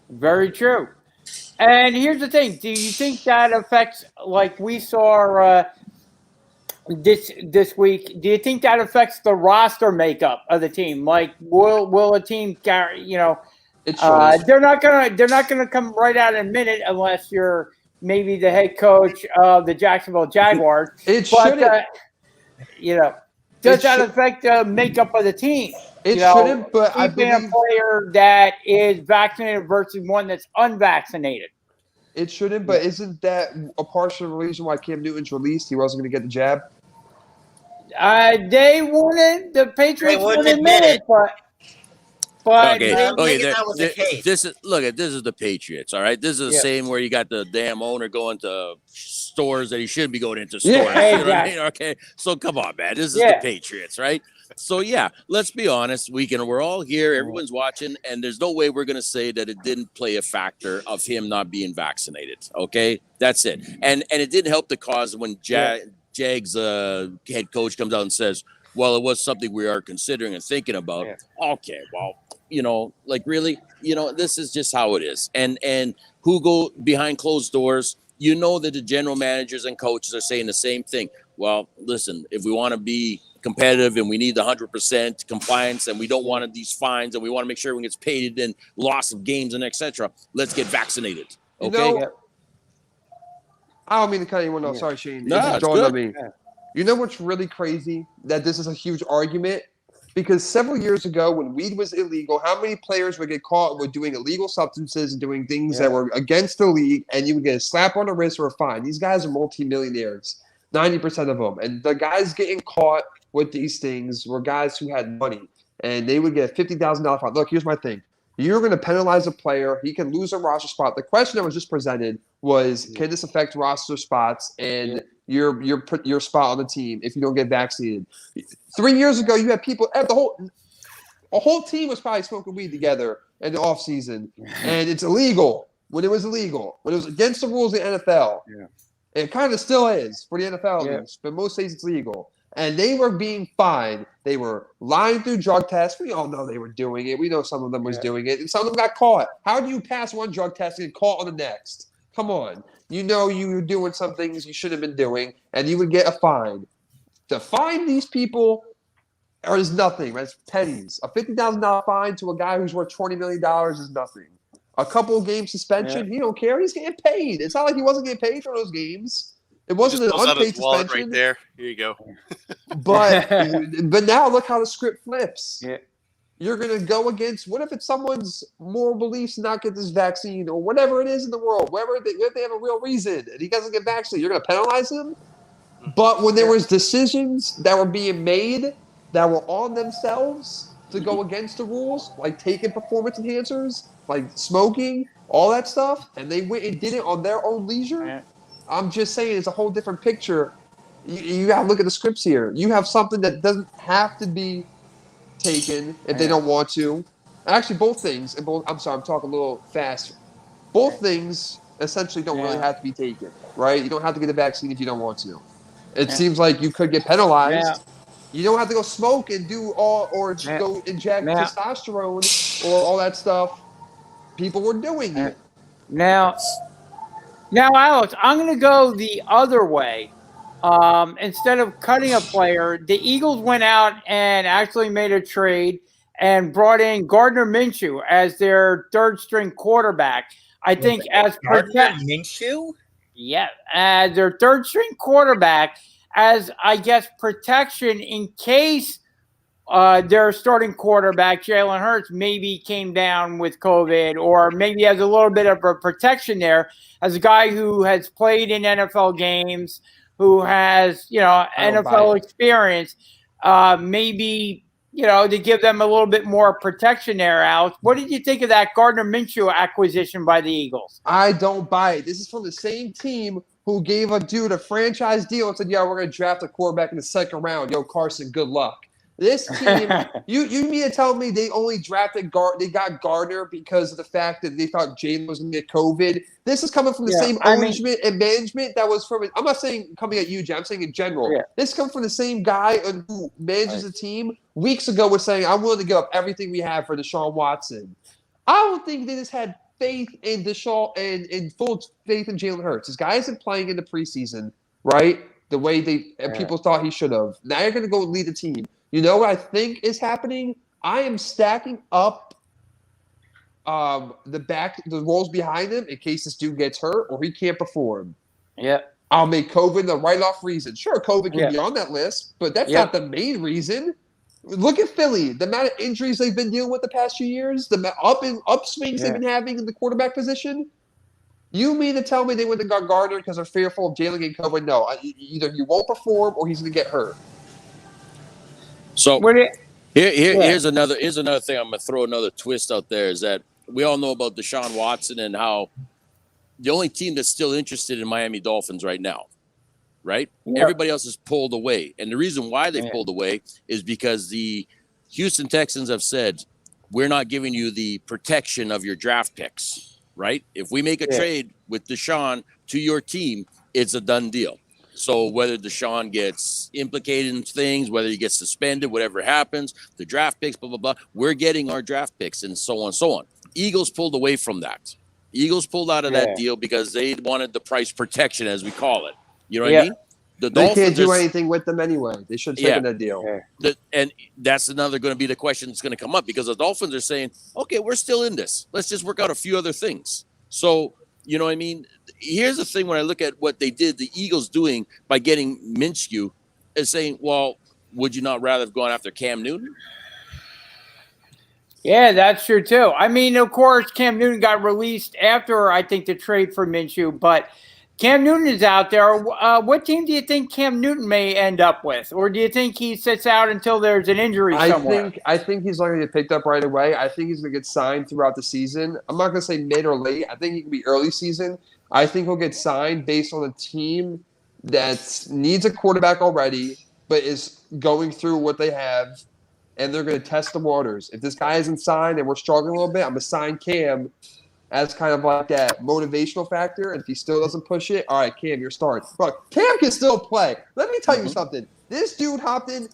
Very true. And here's the thing: do you think that affects, like we saw this week? Do you think that affects the roster makeup of the team? Like, will a team carry? It should. They're not gonna come right out in a minute unless you're maybe the head coach of the Jacksonville Jaguars. It shouldn't. Does that affect the makeup of the team? It shouldn't, but I believe a player that is vaccinated versus one that's unvaccinated. It shouldn't, but isn't that a partial reason why Cam Newton's released? He wasn't going to get the jab. They wanted the Patriots wouldn't admit it, but okay. that was the case. This is the Patriots. All right, this is the same where you got the damn owner going to stores that he shouldn't be going into stores. Yeah, you know what I mean? Okay, so come on, man. This is the Patriots, right? So yeah, let's be honest. We're all here. Everyone's watching, and there's no way we're gonna say that it didn't play a factor of him not being vaccinated. Okay, that's it. And it didn't help the cause when Jags head coach comes out and says, "Well, it was something we are considering and thinking about." Yeah. Okay, well, really, this is just how it is. And who go behind closed doors? That the general managers and coaches are saying the same thing. Well, listen, if we want to be competitive and we need the 100% compliance and we don't want these fines and we want to make sure everyone gets paid and loss of games and etc., let's get vaccinated. Okay. I don't mean to cut anyone off. Sorry, Shane. No, it's good. On me. You know what's really crazy? That this is a huge argument. Because several years ago, when weed was illegal, how many players would get caught with doing illegal substances and doing things that were against the league, and you would get a slap on the wrist or a fine? These guys are multimillionaires, 90% of them. And the guys getting caught with these things were guys who had money, and they would get a $50,000 fine. Look, here's my thing. You're going to penalize a player. He can lose a roster spot. The question that was just presented was, can this affect roster spots and your spot on the team if you don't get vaccinated? 3 years ago, you had people a whole team was probably smoking weed together in the offseason, and it's illegal when it was illegal, when it was against the rules of the NFL. Yeah. It kind of still is for the NFL, but most states it's legal. And they were being fined. They were lying through drug tests. We all know they were doing it. We know some of them was doing it. And some of them got caught. How do you pass one drug test and get caught on the next? Come on. You were doing some things you shouldn't have been doing, and you would get a fine. To fine these people is nothing. It's pennies. A $50,000 fine to a guy who's worth $20 million is nothing. A couple of game suspension, he don't care. He's getting paid. It's not like he wasn't getting paid for those games. It wasn't an unpaid suspension. Right there. Here you go. But now look how the script flips. Yeah. You're going to go against, what if it's someone's moral beliefs to not get this vaccine or whatever it is in the world, whatever they have a real reason and he doesn't get vaccinated, you're going to penalize him? But when there was decisions that were being made that were on themselves to go against the rules, like taking performance enhancers, like smoking, all that stuff, and they went and did it on their own leisure, I'm just saying it's a whole different picture. You got to look at the scripts here. You have something that doesn't have to be taken if they don't want to. Actually, both things. I'm sorry, I'm talking a little fast. Both things essentially don't really have to be taken, right? You don't have to get a vaccine if you don't want to. It seems like you could get penalized. Yeah. You don't have to go smoke and do go inject testosterone or all that stuff. People were doing it. Now, Alex, I'm going to go the other way. Instead of cutting a player, the Eagles went out and actually made a trade and brought in Gardner Minshew as their third-string quarterback. I think as Minshew? Yeah, as their third-string quarterback, as I guess protection in case their starting quarterback, Jalen Hurts, maybe came down with COVID or maybe has a little bit of a protection there as a guy who has played in NFL games, who has, NFL experience, maybe, to give them a little bit more protection there, Alex. What did you think of that Gardner Minshew acquisition by the Eagles? I don't buy it. This is from the same team who gave a dude a franchise deal and said, we're going to draft a quarterback in the second round. Yo, Carson, good luck. This team, you mean to tell me they only drafted they got Gardner because of the fact that they thought Jalen was going to get COVID? This is coming from the same ownership and management that was from – I'm not saying coming at you, Jay. I'm saying in general. Yeah. This comes from the same guy who manages the team weeks ago was saying, I'm willing to give up everything we have for Deshaun Watson. I don't think they just had faith in Deshaun and full faith in Jalen Hurts. This guy isn't playing in the preseason, right? The way people thought he should have. Now you're going to go lead the team. You know what I think is happening? I am stacking up the roles behind him in case this dude gets hurt or he can't perform. Yeah. I'll make COVID the write-off reason. Sure, COVID can be on that list, but that's not the main reason. Look at Philly. The amount of injuries they've been dealing with the past few years, the upswings they've been having in the quarterback position. You mean to tell me they went and got Gardner because they're fearful of Jalen getting COVID? No. Either he won't perform or he's going to get hurt. So here's another thing. I'm going to throw another twist out there is that we all know about Deshaun Watson and how the only team that's still interested in Miami Dolphins right now, right? Yeah. Everybody else is pulled away. And the reason why they pulled away is because the Houston Texans have said, we're not giving you the protection of your draft picks, right? If we make a trade with Deshaun to your team, it's a done deal. So whether Deshaun gets implicated in things, whether he gets suspended, whatever happens, the draft picks, blah, blah, blah, we're getting our draft picks and so on and so on. Eagles pulled away from that. Eagles pulled out of that deal because they wanted the price protection, as we call it. You know what I mean? They can't do anything with them anyway. They should have taken that deal. And that's going to be the question that's going to come up because the Dolphins are saying, okay, we're still in this. Let's just work out a few other things. So, you know what I mean? Here's the thing when I look at what they did, the Eagles doing by getting Minshew is saying, well, would you not rather have gone after Cam Newton? Yeah, that's true, too. I mean, of course, Cam Newton got released after, I think, the trade for Minshew, but Cam Newton is out there. What team do you think Cam Newton may end up with? Or do you think he sits out until there's an injury somewhere? I think he's not going to get picked up right away. I think he's going to get signed throughout the season. I'm not going to say mid or late. I think he can be early season. I think he'll get signed based on a team that needs a quarterback already, but is going through what they have. And they're going to test the waters. If this guy isn't signed and we're struggling a little bit, I'm going to sign Cam as kind of like that motivational factor. And if he still doesn't push it, all right, Cam, you're starting. But Cam can still play. Let me tell you something. This dude hopped in.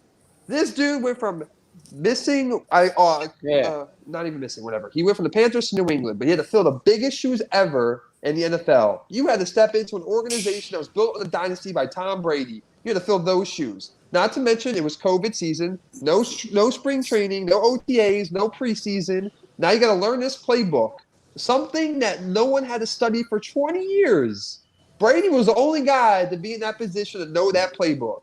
This dude went from missing, not even missing, whatever. He went from the Panthers to New England, but he had to fill the biggest shoes ever in the NFL. You had to step into an organization that was built on a dynasty by Tom Brady. You had to fill those shoes. Not to mention, it was COVID season, no spring training, no OTAs, no preseason. Now you got to learn this playbook, something that no one had to study for 20 years. Brady was the only guy to be in that position to know that playbook.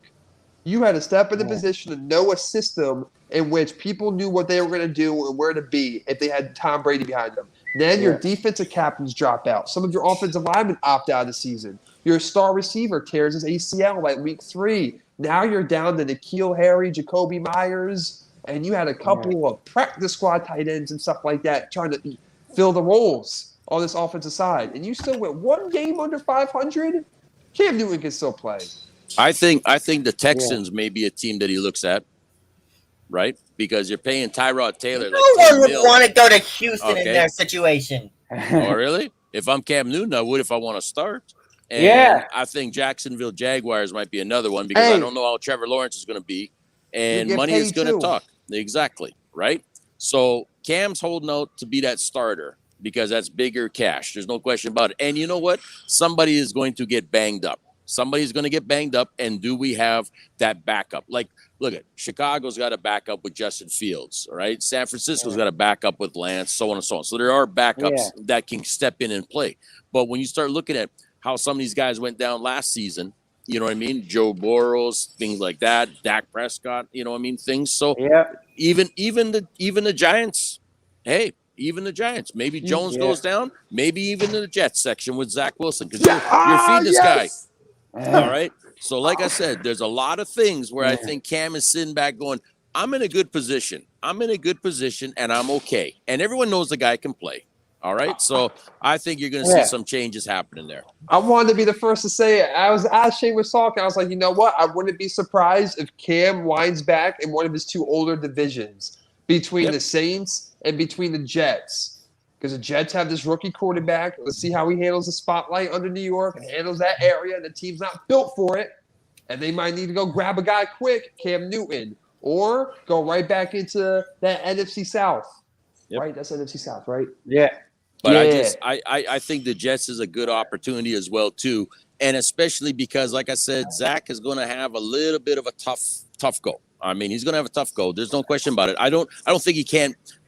You had to step in the position to know a system in which people knew what they were going to do and where to be if they had Tom Brady behind them. Then your defensive captains drop out. Some of your offensive linemen opt out of the season. Your star receiver tears his ACL like week 3. Now you're down to N'Keal Harry, Jacoby Myers, and you had a couple of practice squad tight ends and stuff like that trying to fill the roles on this offensive side. And you still went one game under 500? Cam Newton can still play. I think the Texans may be a team that he looks at, right? Because you're paying Tyrod Taylor. No one would want to go to Houston in their situation. Oh, really? If I'm Cam Newton, I would if I want to start. And I think Jacksonville Jaguars might be another one because I don't know how Trevor Lawrence is going to be. And money is going to talk. Exactly, right? So Cam's holding out to be that starter because that's bigger cash. There's no question about it. And you know what? Somebody is going to get banged up. Somebody's going to get banged up. And do we have that backup? Like, look at Chicago's got a backup with Justin Fields, all right? San Francisco's got a backup with Lance, so on and so on. So there are backups that can step in and play. But when you start looking at how some of these guys went down last season, you know what I mean? Joe Burrows, things like that, Dak Prescott, you know what I mean? Things. So even the Giants, even the Giants. Maybe Jones goes down. Maybe even in the Jets section with Zach Wilson because you're feeding this guy. All right. So like I said, there's a lot of things where I think Cam is sitting back going, I'm in a good position. And I'm okay. And everyone knows the guy can play. All right. So I think you're going to see some changes happening there. I wanted to be the first to say it. I was as Shane was talking, I was like, you know what? I wouldn't be surprised if Cam winds back in one of his two older divisions between the Saints and between the Jets. Because the Jets have this rookie quarterback. Let's see how he handles the spotlight under New York and handles that area. The team's not built for it. And they might need to go grab a guy quick, Cam Newton, or go right back into that NFC South. Right? That's NFC South, right? Yeah. But I think the Jets is a good opportunity as well too, and especially because, like I said, Zach is going to have a little bit of a tough go. I mean, he's going to have a tough go. There's no question about it. I don't think he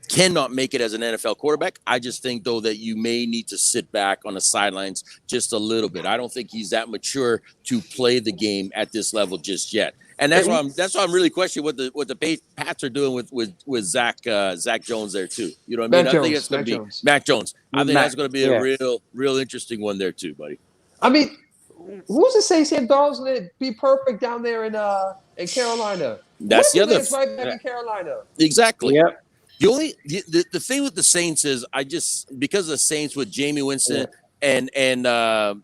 cannot make it as an NFL quarterback. I just think though that you may need to sit back on the sidelines just a little bit. I don't think he's that mature to play the game at this level just yet. And that's why I'm really questioning what the Pats are doing with Zach Jones there too. You know what I mean? I think it's going to be Mac Jones. I think that's going to be a real interesting one there too, buddy. I mean, who's to say Sam Darnold's going to be perfect down there in Carolina? That's the other right back in Carolina. Exactly. Yep. The thing with the Saints is because the Saints with Jamie Winston and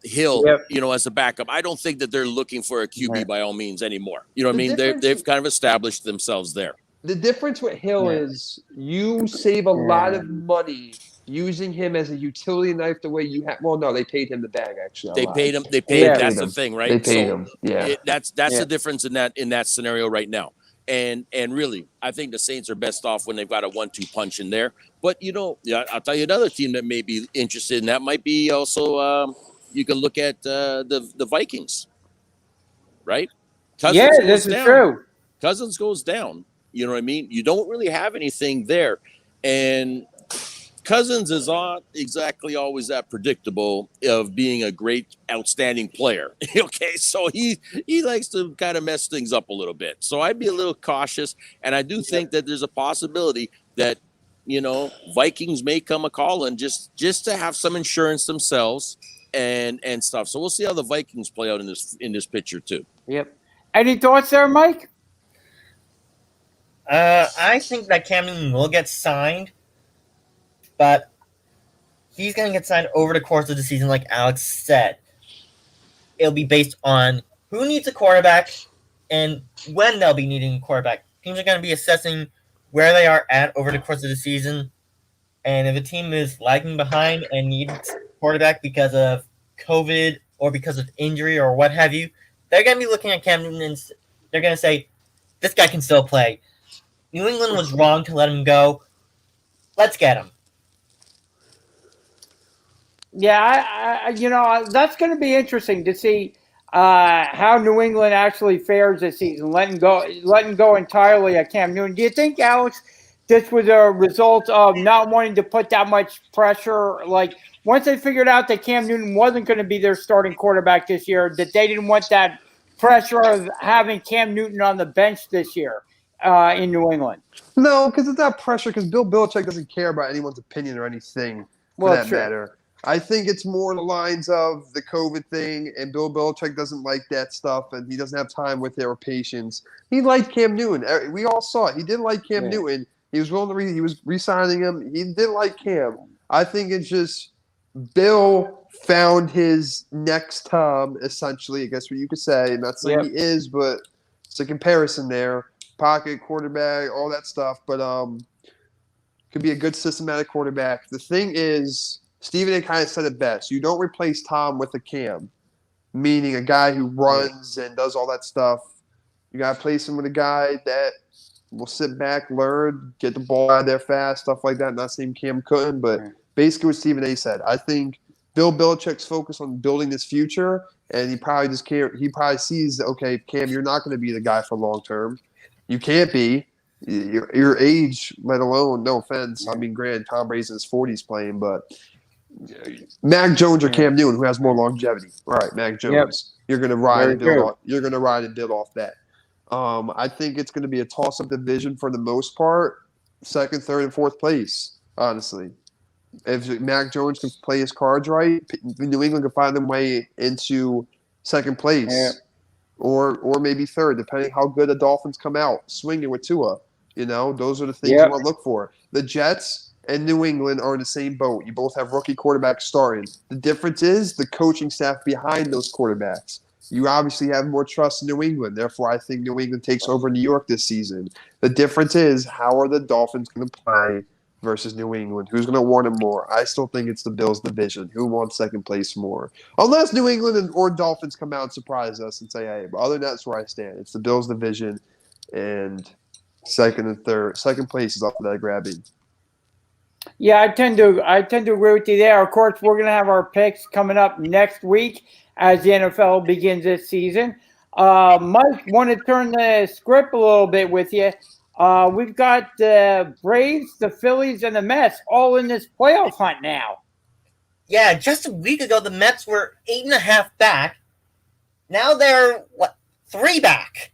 Hill, as a backup, I don't think that they're looking for a QB by all means anymore. You know what I mean? They've kind of established themselves there. The difference with Hill is you save a lot of money using him as a utility knife the way you have. Well, no, they paid him the bag actually. They paid him. That's the thing, right? They paid him. Yeah, that's the difference in that scenario right now. And really, I think the Saints are best off when they've got a 1-2 punch in there. But I'll tell you another team that may be interested in that might be also. You can look at the Vikings, right? This is true. Cousins goes down. You know what I mean? You don't really have anything there, and Cousins is not exactly always that predictable of being a great, outstanding player. Okay, so he likes to kind of mess things up a little bit. So I'd be a little cautious, and I do think that there's a possibility that Vikings may come a calling just to have some insurance themselves and stuff. So we'll see how the Vikings play out in this picture too. Yep. Any thoughts there, Mike? I think that Cam Newton will get signed, but he's going to get signed over the course of the season, like Alex said. It'll be based on who needs a quarterback and when they'll be needing a quarterback. Teams are going to be assessing where they are at over the course of the season, and if a team is lagging behind and needs a quarterback because of COVID or because of injury or what have you, they're going to be looking at Cam Newton and they're going to say, this guy can still play. New England was wrong to let him go. Let's get him. Yeah, that's going to be interesting to see how New England actually fares this season, letting go entirely at Cam Newton. Do you think, Alex, this was a result of not wanting to put that much pressure? Like, once they figured out that Cam Newton wasn't going to be their starting quarterback this year, that they didn't want that pressure of having Cam Newton on the bench this year in New England? No, because it's not pressure, because Bill Belichick doesn't care about anyone's opinion or anything for that matter. I think it's more the lines of the COVID thing, and Bill Belichick doesn't like that stuff, and he doesn't have time with it or patience. He liked Cam Newton. We all saw it. He did like Cam Newton. He was willing to he was re-signing him. He did like Cam. I think it's just Bill found his next Tom, essentially, I guess what you could say. I'm not saying he is, but it's a comparison there. Pocket, quarterback, all that stuff. But could be a good systematic quarterback. The thing is, Stephen A. kind of said it best. You don't replace Tom with a Cam, meaning a guy who runs and does all that stuff. You got to replace him with a guy that will sit back, learn, get the ball out of there fast, stuff like that. Not saying Cam couldn't, but basically what Stephen A. said. I think Bill Belichick's focused on building this future, and he probably sees, okay, Cam, you're not going to be the guy for long term. You can't be. Your age, let alone, no offense. I mean, granted, Tom Brady's in his 40s playing, but Mac Jones or Cam Newton, who has more longevity? All right, Mac Jones. You're going to ride and build off. You're going to ride and build off that. I think it's going to be a toss-up division for the most part, second, third, and fourth place. Honestly, if Mac Jones can play his cards right, New England can find their way into second place, or maybe third, depending how good the Dolphins come out swinging with Tua. Those are the things you want to look for. The Jets and New England are in the same boat. You both have rookie quarterbacks starting. The difference is the coaching staff behind those quarterbacks. You obviously have more trust in New England. Therefore, I think New England takes over New York this season. The difference is, how are the Dolphins going to play versus New England? Who's going to want it more? I still think it's the Bills division. Who wants second place more? Unless New England or Dolphins come out and surprise us and say, hey, but other than that's where I stand. It's the Bills division, and second and third. Second place is up for that grabbing. Yeah, I tend to agree with you there. Of course, we're going to have our picks coming up next week as the NFL begins this season. Mike, want to turn the script a little bit with you. We've got the Braves, the Phillies, and the Mets all in this playoff hunt now. Yeah, just a week ago, the Mets were 8.5 back. Now they're, 3 back.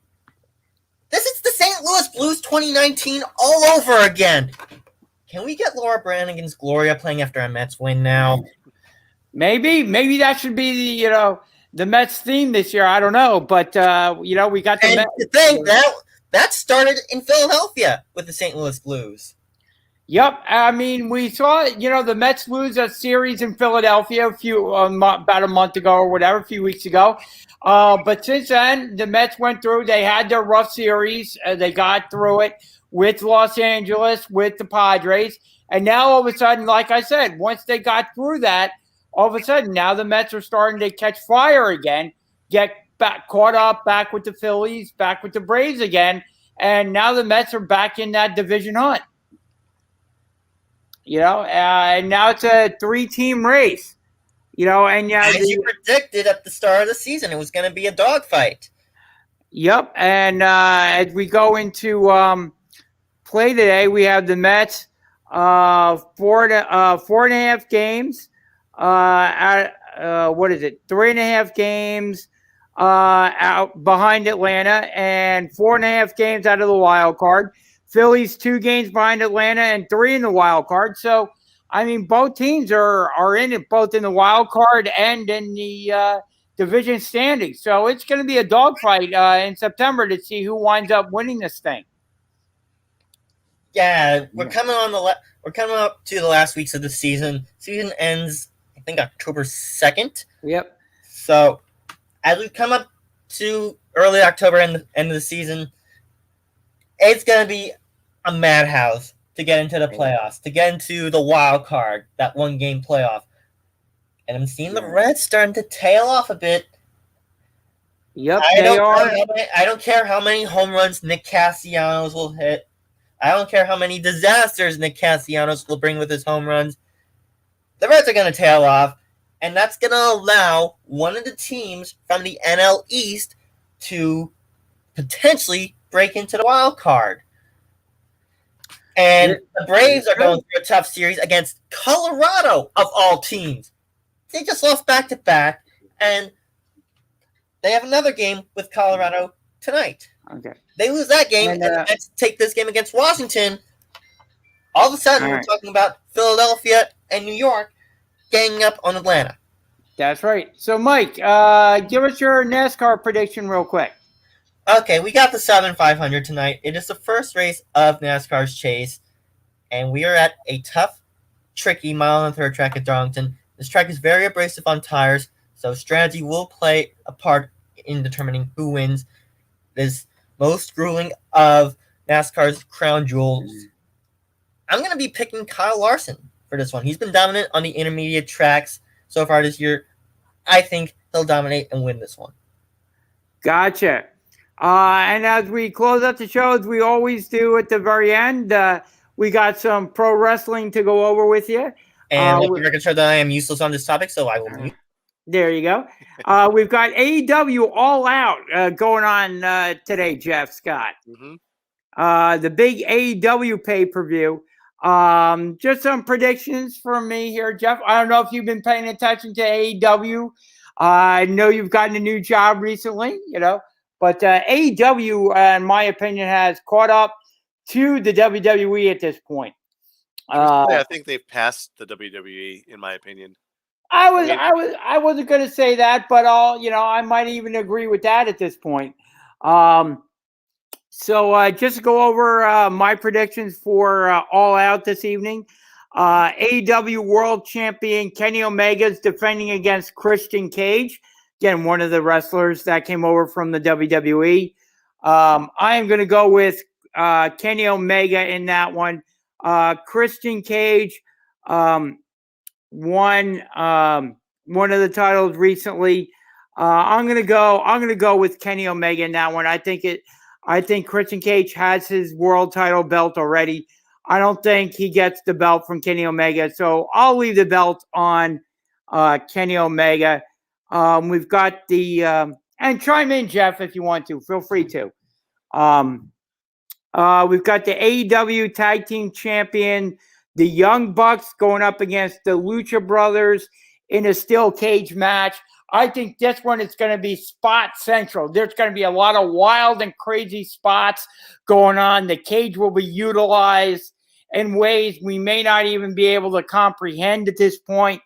This is the St. Louis Blues 2019 all over again. Can we get Laura Branigan's Gloria playing after a Mets win now? Maybe that should be the Mets theme this year. I don't know, but we got the Mets. To think that started in Philadelphia with the St. Louis Blues. Yep, I mean we saw the Mets lose a series in Philadelphia about a month ago or whatever, a few weeks ago. But since then, the Mets went through. They had their rough series. They got through it with Los Angeles, with the Padres, and now all of a sudden, like I said, once they got through that, all of a sudden now the Mets are starting to catch fire again, get caught up back with the Phillies, back with the Braves again, and now the Mets are back in that division hunt. And now it's a 3-team race. And as you predicted at the start of the season, it was going to be a dogfight. Yep, and as we go into play today, we have the Mets 4.5 games. At 3.5 games out behind Atlanta, and 4.5 games out of the wild card. Phillies 2 games behind Atlanta and 3 in the wild card. So, I mean, both teams are in it, both in the wild card and in the division standings. So it's going to be a dogfight in September to see who winds up winning this thing. Yeah, we're coming up to the last weeks of the season. Season ends, I think, October 2nd. Yep. So as we come up to early October and the end of the season, it's going to be a madhouse to get into the playoffs, to get into the wild card, that 1-game playoff. And I'm seeing the Reds starting to tail off a bit. Yep, they are. I don't care how many home runs Nick Castellanos will hit. I don't care how many disasters Nick Castellanos will bring with his home runs. The Reds are going to tail off, and that's going to allow one of the teams from the NL East to potentially break into the wild card. And the Braves are going through a tough series against Colorado, of all teams. They just lost back-to-back, and they have another game with Colorado tonight. Okay. They lose that game, and the Mets take this game against Washington. All of a sudden, we're talking about Philadelphia and New York ganging up on Atlanta. That's right. So, Mike, give us your NASCAR prediction real quick. Okay, we got the Southern 500 tonight. It is the first race of NASCAR's chase, and we are at a tough, tricky mile-and-a-third track at Darlington. This track is very abrasive on tires, so strategy will play a part in determining who wins this most grueling of NASCAR's crown jewels. I'm going to be picking Kyle Larson for this one. He's been dominant on the intermediate tracks so far this year. I think he'll dominate and win this one. Gotcha. And as we close out the show, as we always do at the very end, we got some pro wrestling to go over with you. And let the record show that I am useless on this topic, so I will mute. There you go. We've got AEW All Out going on today, Jeff Scott. Mm-hmm. The big AEW pay-per-view. Just some predictions from me here, Jeff. I don't know if you've been paying attention to AEW. I know you've gotten a new job recently, but AEW, in my opinion, has caught up to the WWE at this point. I think they've passed the WWE, in my opinion. I wasn't going to say that, but I might even agree with that at this point. So just to go over my predictions for All Out this evening. AEW World Champion Kenny Omega is defending against Christian Cage. Again, one of the wrestlers that came over from the WWE. I am going to go with Kenny Omega in that one. Christian Cage won one of the titles recently. I'm going to go with Kenny Omega in that one. I think Christian Cage has his world title belt already. I don't think he gets the belt from Kenny Omega. So I'll leave the belt on Kenny Omega. We've got the and chime in, Jeff, if you want to. Feel free to. We've got the AEW Tag Team Champion, the Young Bucks, going up against the Lucha Brothers in a steel cage match. I think this one is going to be spot central. There's going to be a lot of wild and crazy spots going on. The cage will be utilized in ways we may not even be able to comprehend at this point.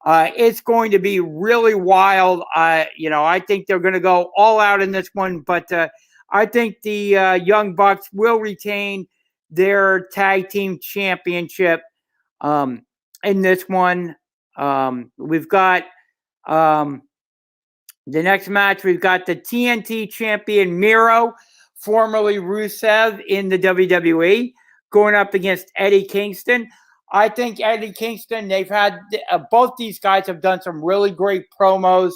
It's going to be really wild. I think they're going to go all out in this one, but I think the Young Bucks will retain their tag team championship in this one. We've got the next match. We've got the TNT champion Miro, formerly Rusev in the WWE, going up against Eddie Kingston. I think Eddie Kingston, they've had both these guys have done some really great promos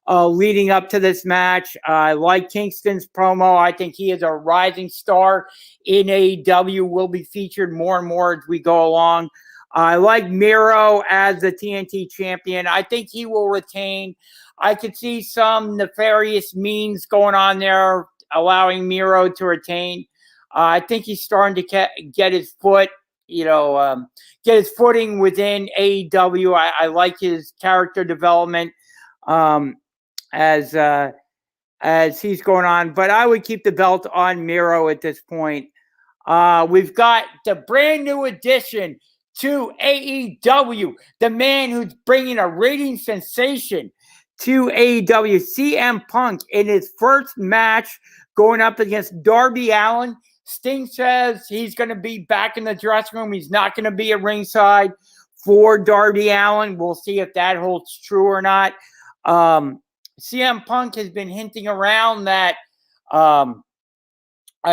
leading up to this match. I like Kingston's promo. I think he is a rising star in AEW, will be featured more and more as we go along. I like Miro as the TNT champion. I think he will retain. I could see some nefarious means going on there, allowing Miro to retain. I think he's starting to get his foot, get his footing within AEW. I like his character development as he's going on. But I would keep the belt on Miro at this point. We've got the brand new addition to AEW, the man who's bringing a rating sensation to AEW, CM Punk, in his first match going up against Darby Allin. Sting says he's going to be back in the dressing room. He's not going to be at ringside for Darby Allin. We'll see if that holds true or not. CM Punk has been hinting around that a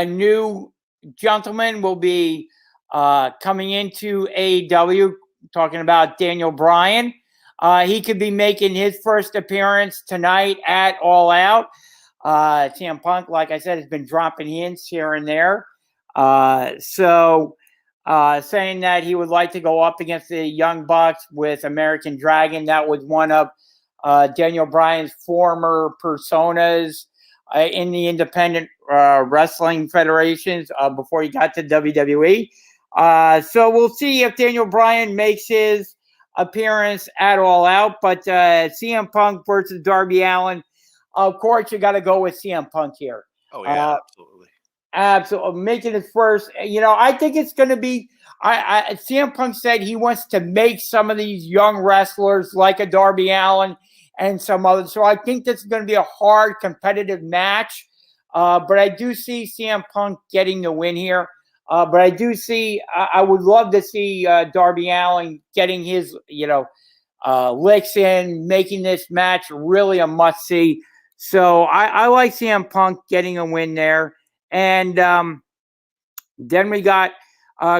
new gentleman will be coming into AEW, talking about Daniel Bryan. He could be making his first appearance tonight at All Out. CM Punk, like I said, has been dropping hints here and there. Saying that he would like to go up against the Young Bucks with American Dragon. That was one of Daniel Bryan's former personas in the independent wrestling federations before he got to WWE. So we'll see if Daniel Bryan makes his appearance at All Out. But CM Punk versus Darby Allin, of course, you got to go with CM Punk here. Oh, yeah, absolutely. Absolutely. Making his first, I think it's going to be, CM Punk said he wants to make some of these young wrestlers like a Darby Allin and some others. So I think this is going to be a hard competitive match. But I do see CM Punk getting the win here. But I do see, I would love to see Darby Allin getting his, licks in, making this match really a must-see. So I like CM Punk getting a win there. And then we got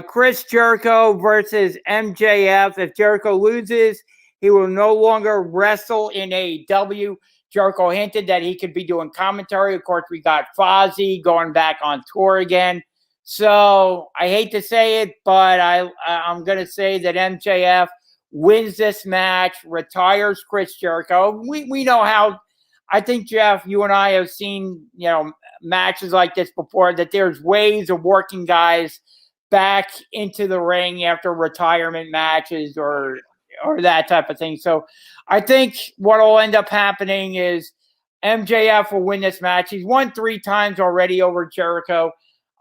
Chris Jericho versus MJF. If Jericho loses, he will no longer wrestle in AEW. Jericho hinted that he could be doing commentary. Of course, we got Fozzy going back on tour again. So I hate to say it, but I'm going to say that MJF wins this match, retires Chris Jericho. We know how. I think, Jeff, you and I have seen, matches like this before, that there's ways of working guys back into the ring after retirement matches or that type of thing. So I think what will end up happening is MJF will win this match. He's won 3 times already over Jericho.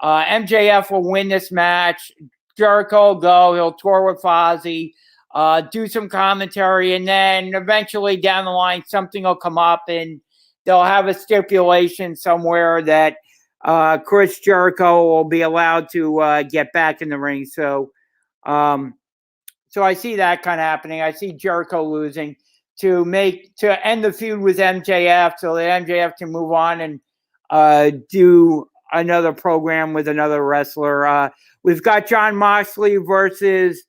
MJF will win this match. Jericho will go. He'll tour with Fozzy, do some commentary, and then eventually down the line, something will come up and they'll have a stipulation somewhere that Chris Jericho will be allowed to get back in the ring. So I see that kind of happening. I see Jericho losing to end the feud with MJF so that MJF can move on and do another program with another wrestler. We've got Jon Moxley versus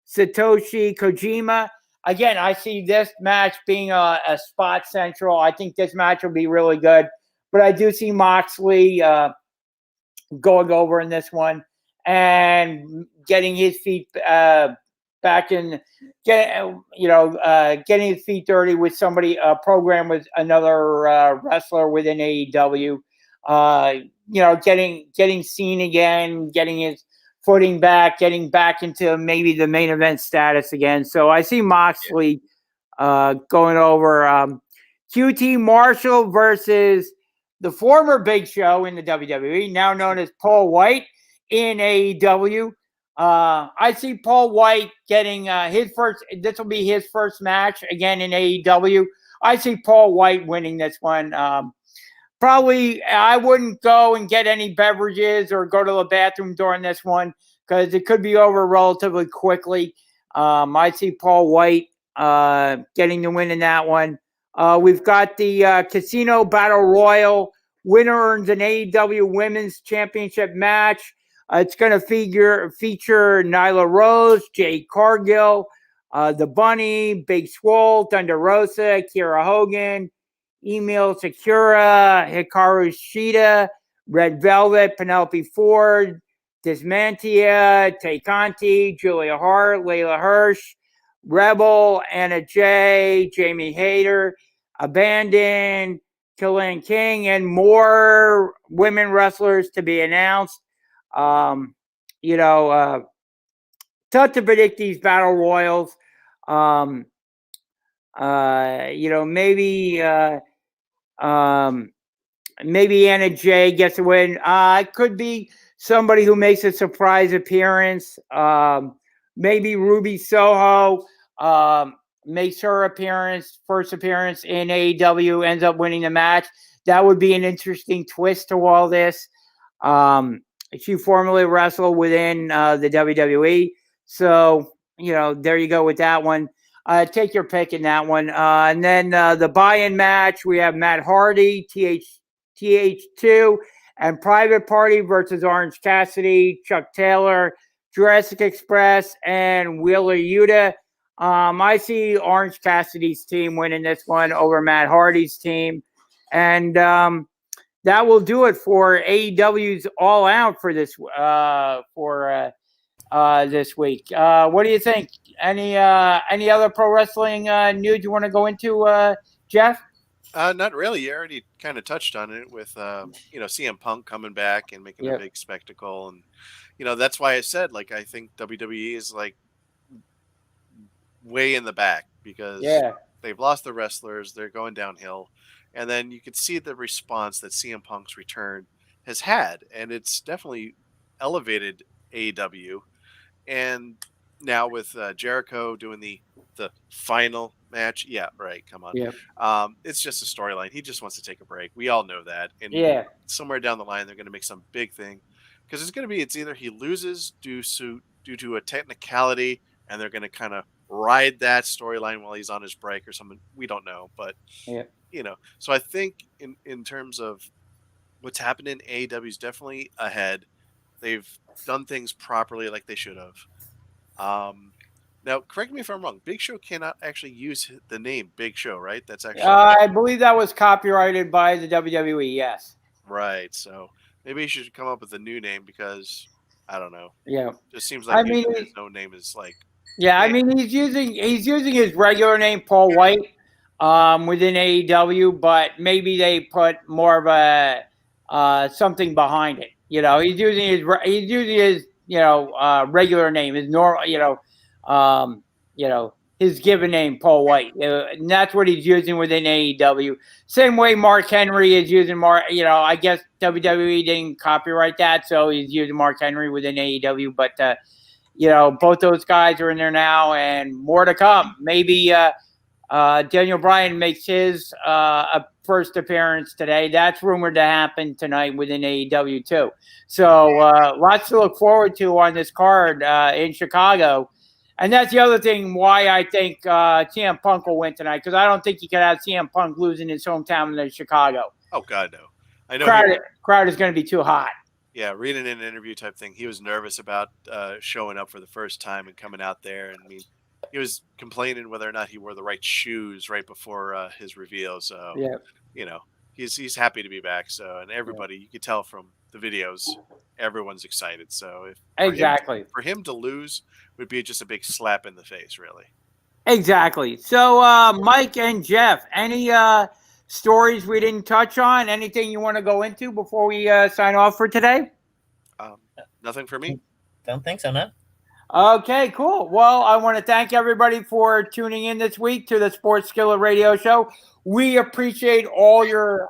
Satoshi Kojima. Again, I see this match being a spot central. I think this match will be really good. But I do see Moxley going over in this one. and getting his feet back in, getting his feet dirty with somebody, program with another wrestler within AEW. Getting seen again, getting his footing back, getting back into maybe the main event status again. So I see Moxley going over QT Marshall versus the former Big Show in the WWE, now known as Paul White in AEW. I see Paul White getting his first. This will be his first match again in AEW. I see Paul White winning this one. Probably, I wouldn't go and get any beverages or go to the bathroom during this one because it could be over relatively quickly. I see Paul White getting the win in that one. We've got the Casino Battle Royal. Winner earns an AEW Women's Championship match. It's going to feature Nyla Rose, Jade Cargill, The Bunny, Big Swole, Thunder Rosa, Kiera Hogan, Emil Sakura, Hikaru Shida, Red Velvet, Penelope Ford, Dismantia, Tay Conti, Julia Hart, Layla Hirsch, Rebel, Anna Jay, Jamie Hayter, Abandon, Killian King, and more women wrestlers to be announced. Tough to predict these battle royals. Maybe Anna Jay gets a win. It could be somebody who makes a surprise appearance. Maybe Ruby Soho makes her first appearance in AEW, ends up winning the match. That would be an interesting twist to all this. She formerly wrestled within the WWE. So, there you go with that one. Take your pick in that one. And then the buy-in match, we have Matt Hardy, TH2, and Private Party versus Orange Cassidy, Chuck Taylor, Jurassic Express, and Wheeler Yuta. I see Orange Cassidy's team winning this one over Matt Hardy's team. And that will do it for AEW's All Out for this this week. What do you think? Any other pro wrestling news you want to go into, Jeff? Not really. You already kind of touched on it with CM Punk coming back and making a big spectacle, and that's why I said I think WWE is way in the back because they've lost the wrestlers, they're going downhill, and then you could see the response that CM Punk's return has had, and it's definitely elevated AEW. And now with Jericho doing the final match, come on, it's just a storyline. He just wants to take a break. We all know that, and somewhere down the line they're going to make some big thing because it's either he loses due to a technicality, and they're going to kind of ride that storyline while he's on his break or something. We don't know, but so I think in terms of what's happened in AEW is definitely ahead. They've done things properly like they should have. Now, correct me if I'm wrong. Big Show cannot actually use the name Big Show, right? That's actually. I believe that was copyrighted by the WWE. Yes. Right. So maybe he should come up with a new name because I don't know. Yeah. It just seems like his no name is Yeah, I mean he's using his regular name Paul White within AEW, but maybe they put more of a something behind it. He's using his regular name, his normal his given name Paul White, and that's what he's using within AEW. Same way Mark Henry is using Mark. I guess WWE didn't copyright that, so he's using Mark Henry within AEW, but. Both those guys are in there now, and more to come. Maybe Daniel Bryan makes his first appearance today. That's rumored to happen tonight within AEW too. So lots to look forward to on this card in Chicago. And that's the other thing why I think CM Punk will win tonight, because I don't think you can have CM Punk losing his hometown in Chicago. Oh, God, no. I know crowd is going to be too hot. Yeah, reading an interview type thing, he was nervous about showing up for the first time and coming out there. And he was complaining whether or not he wore the right shoes right before his reveal. So, he's happy to be back. So, and everybody, you could tell from the videos, everyone's excited. So if Exactly. for him to lose would be just a big slap in the face, really. Exactly. So, Mike and Jeff, any stories we didn't touch on? Anything you want to go into before we sign off for today? Nothing for me. Don't think so, no. Okay, cool. Well, I want to thank everybody for tuning in this week to the Sports Skillet Radio Show. We appreciate all your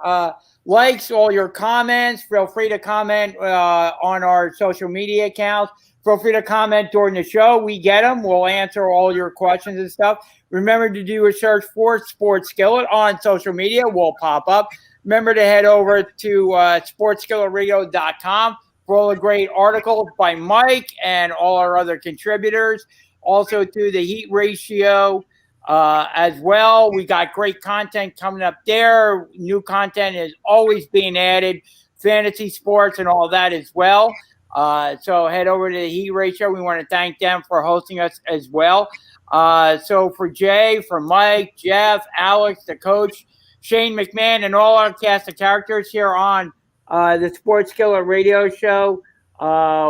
likes, all your comments. Feel free to comment on our social media accounts. Feel free to comment during the show. We get them. We'll answer all your questions and stuff. Remember to do a search for Sports Skillet on social media. We'll pop up. Remember to head over to sportsskilletradio.com for all the great articles by Mike and all our other contributors. Also to the heat ratio as well. We got great content coming up there. New content is always being added. Fantasy sports and all that as well. So head over to the heat ratio. We want to thank them for hosting us as well. So for Jay, for Mike, Jeff, Alex, the coach, Shane McMahon, and all our cast of characters here on the Sports Skillet Radio Show,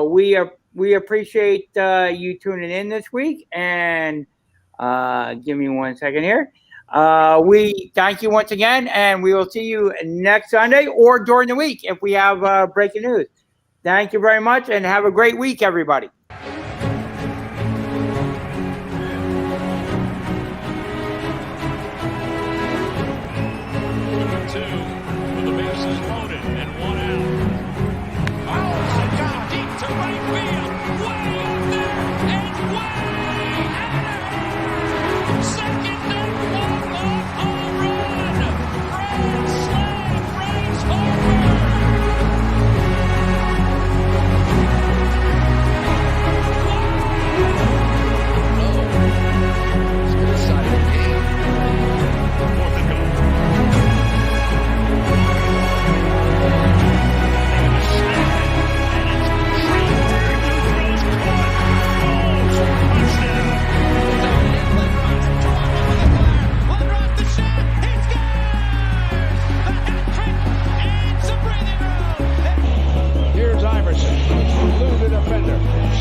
we appreciate you tuning in this week. And give me 1 second here. We thank you once again, and we will see you next Sunday or during the week if we have breaking news. Thank you very much, and have a great week, everybody.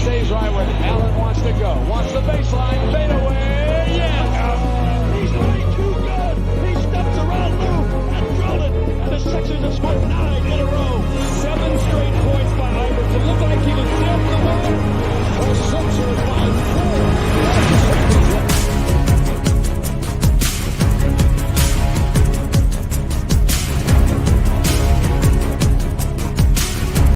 Stays right where Allen wants to go. Wants the baseline.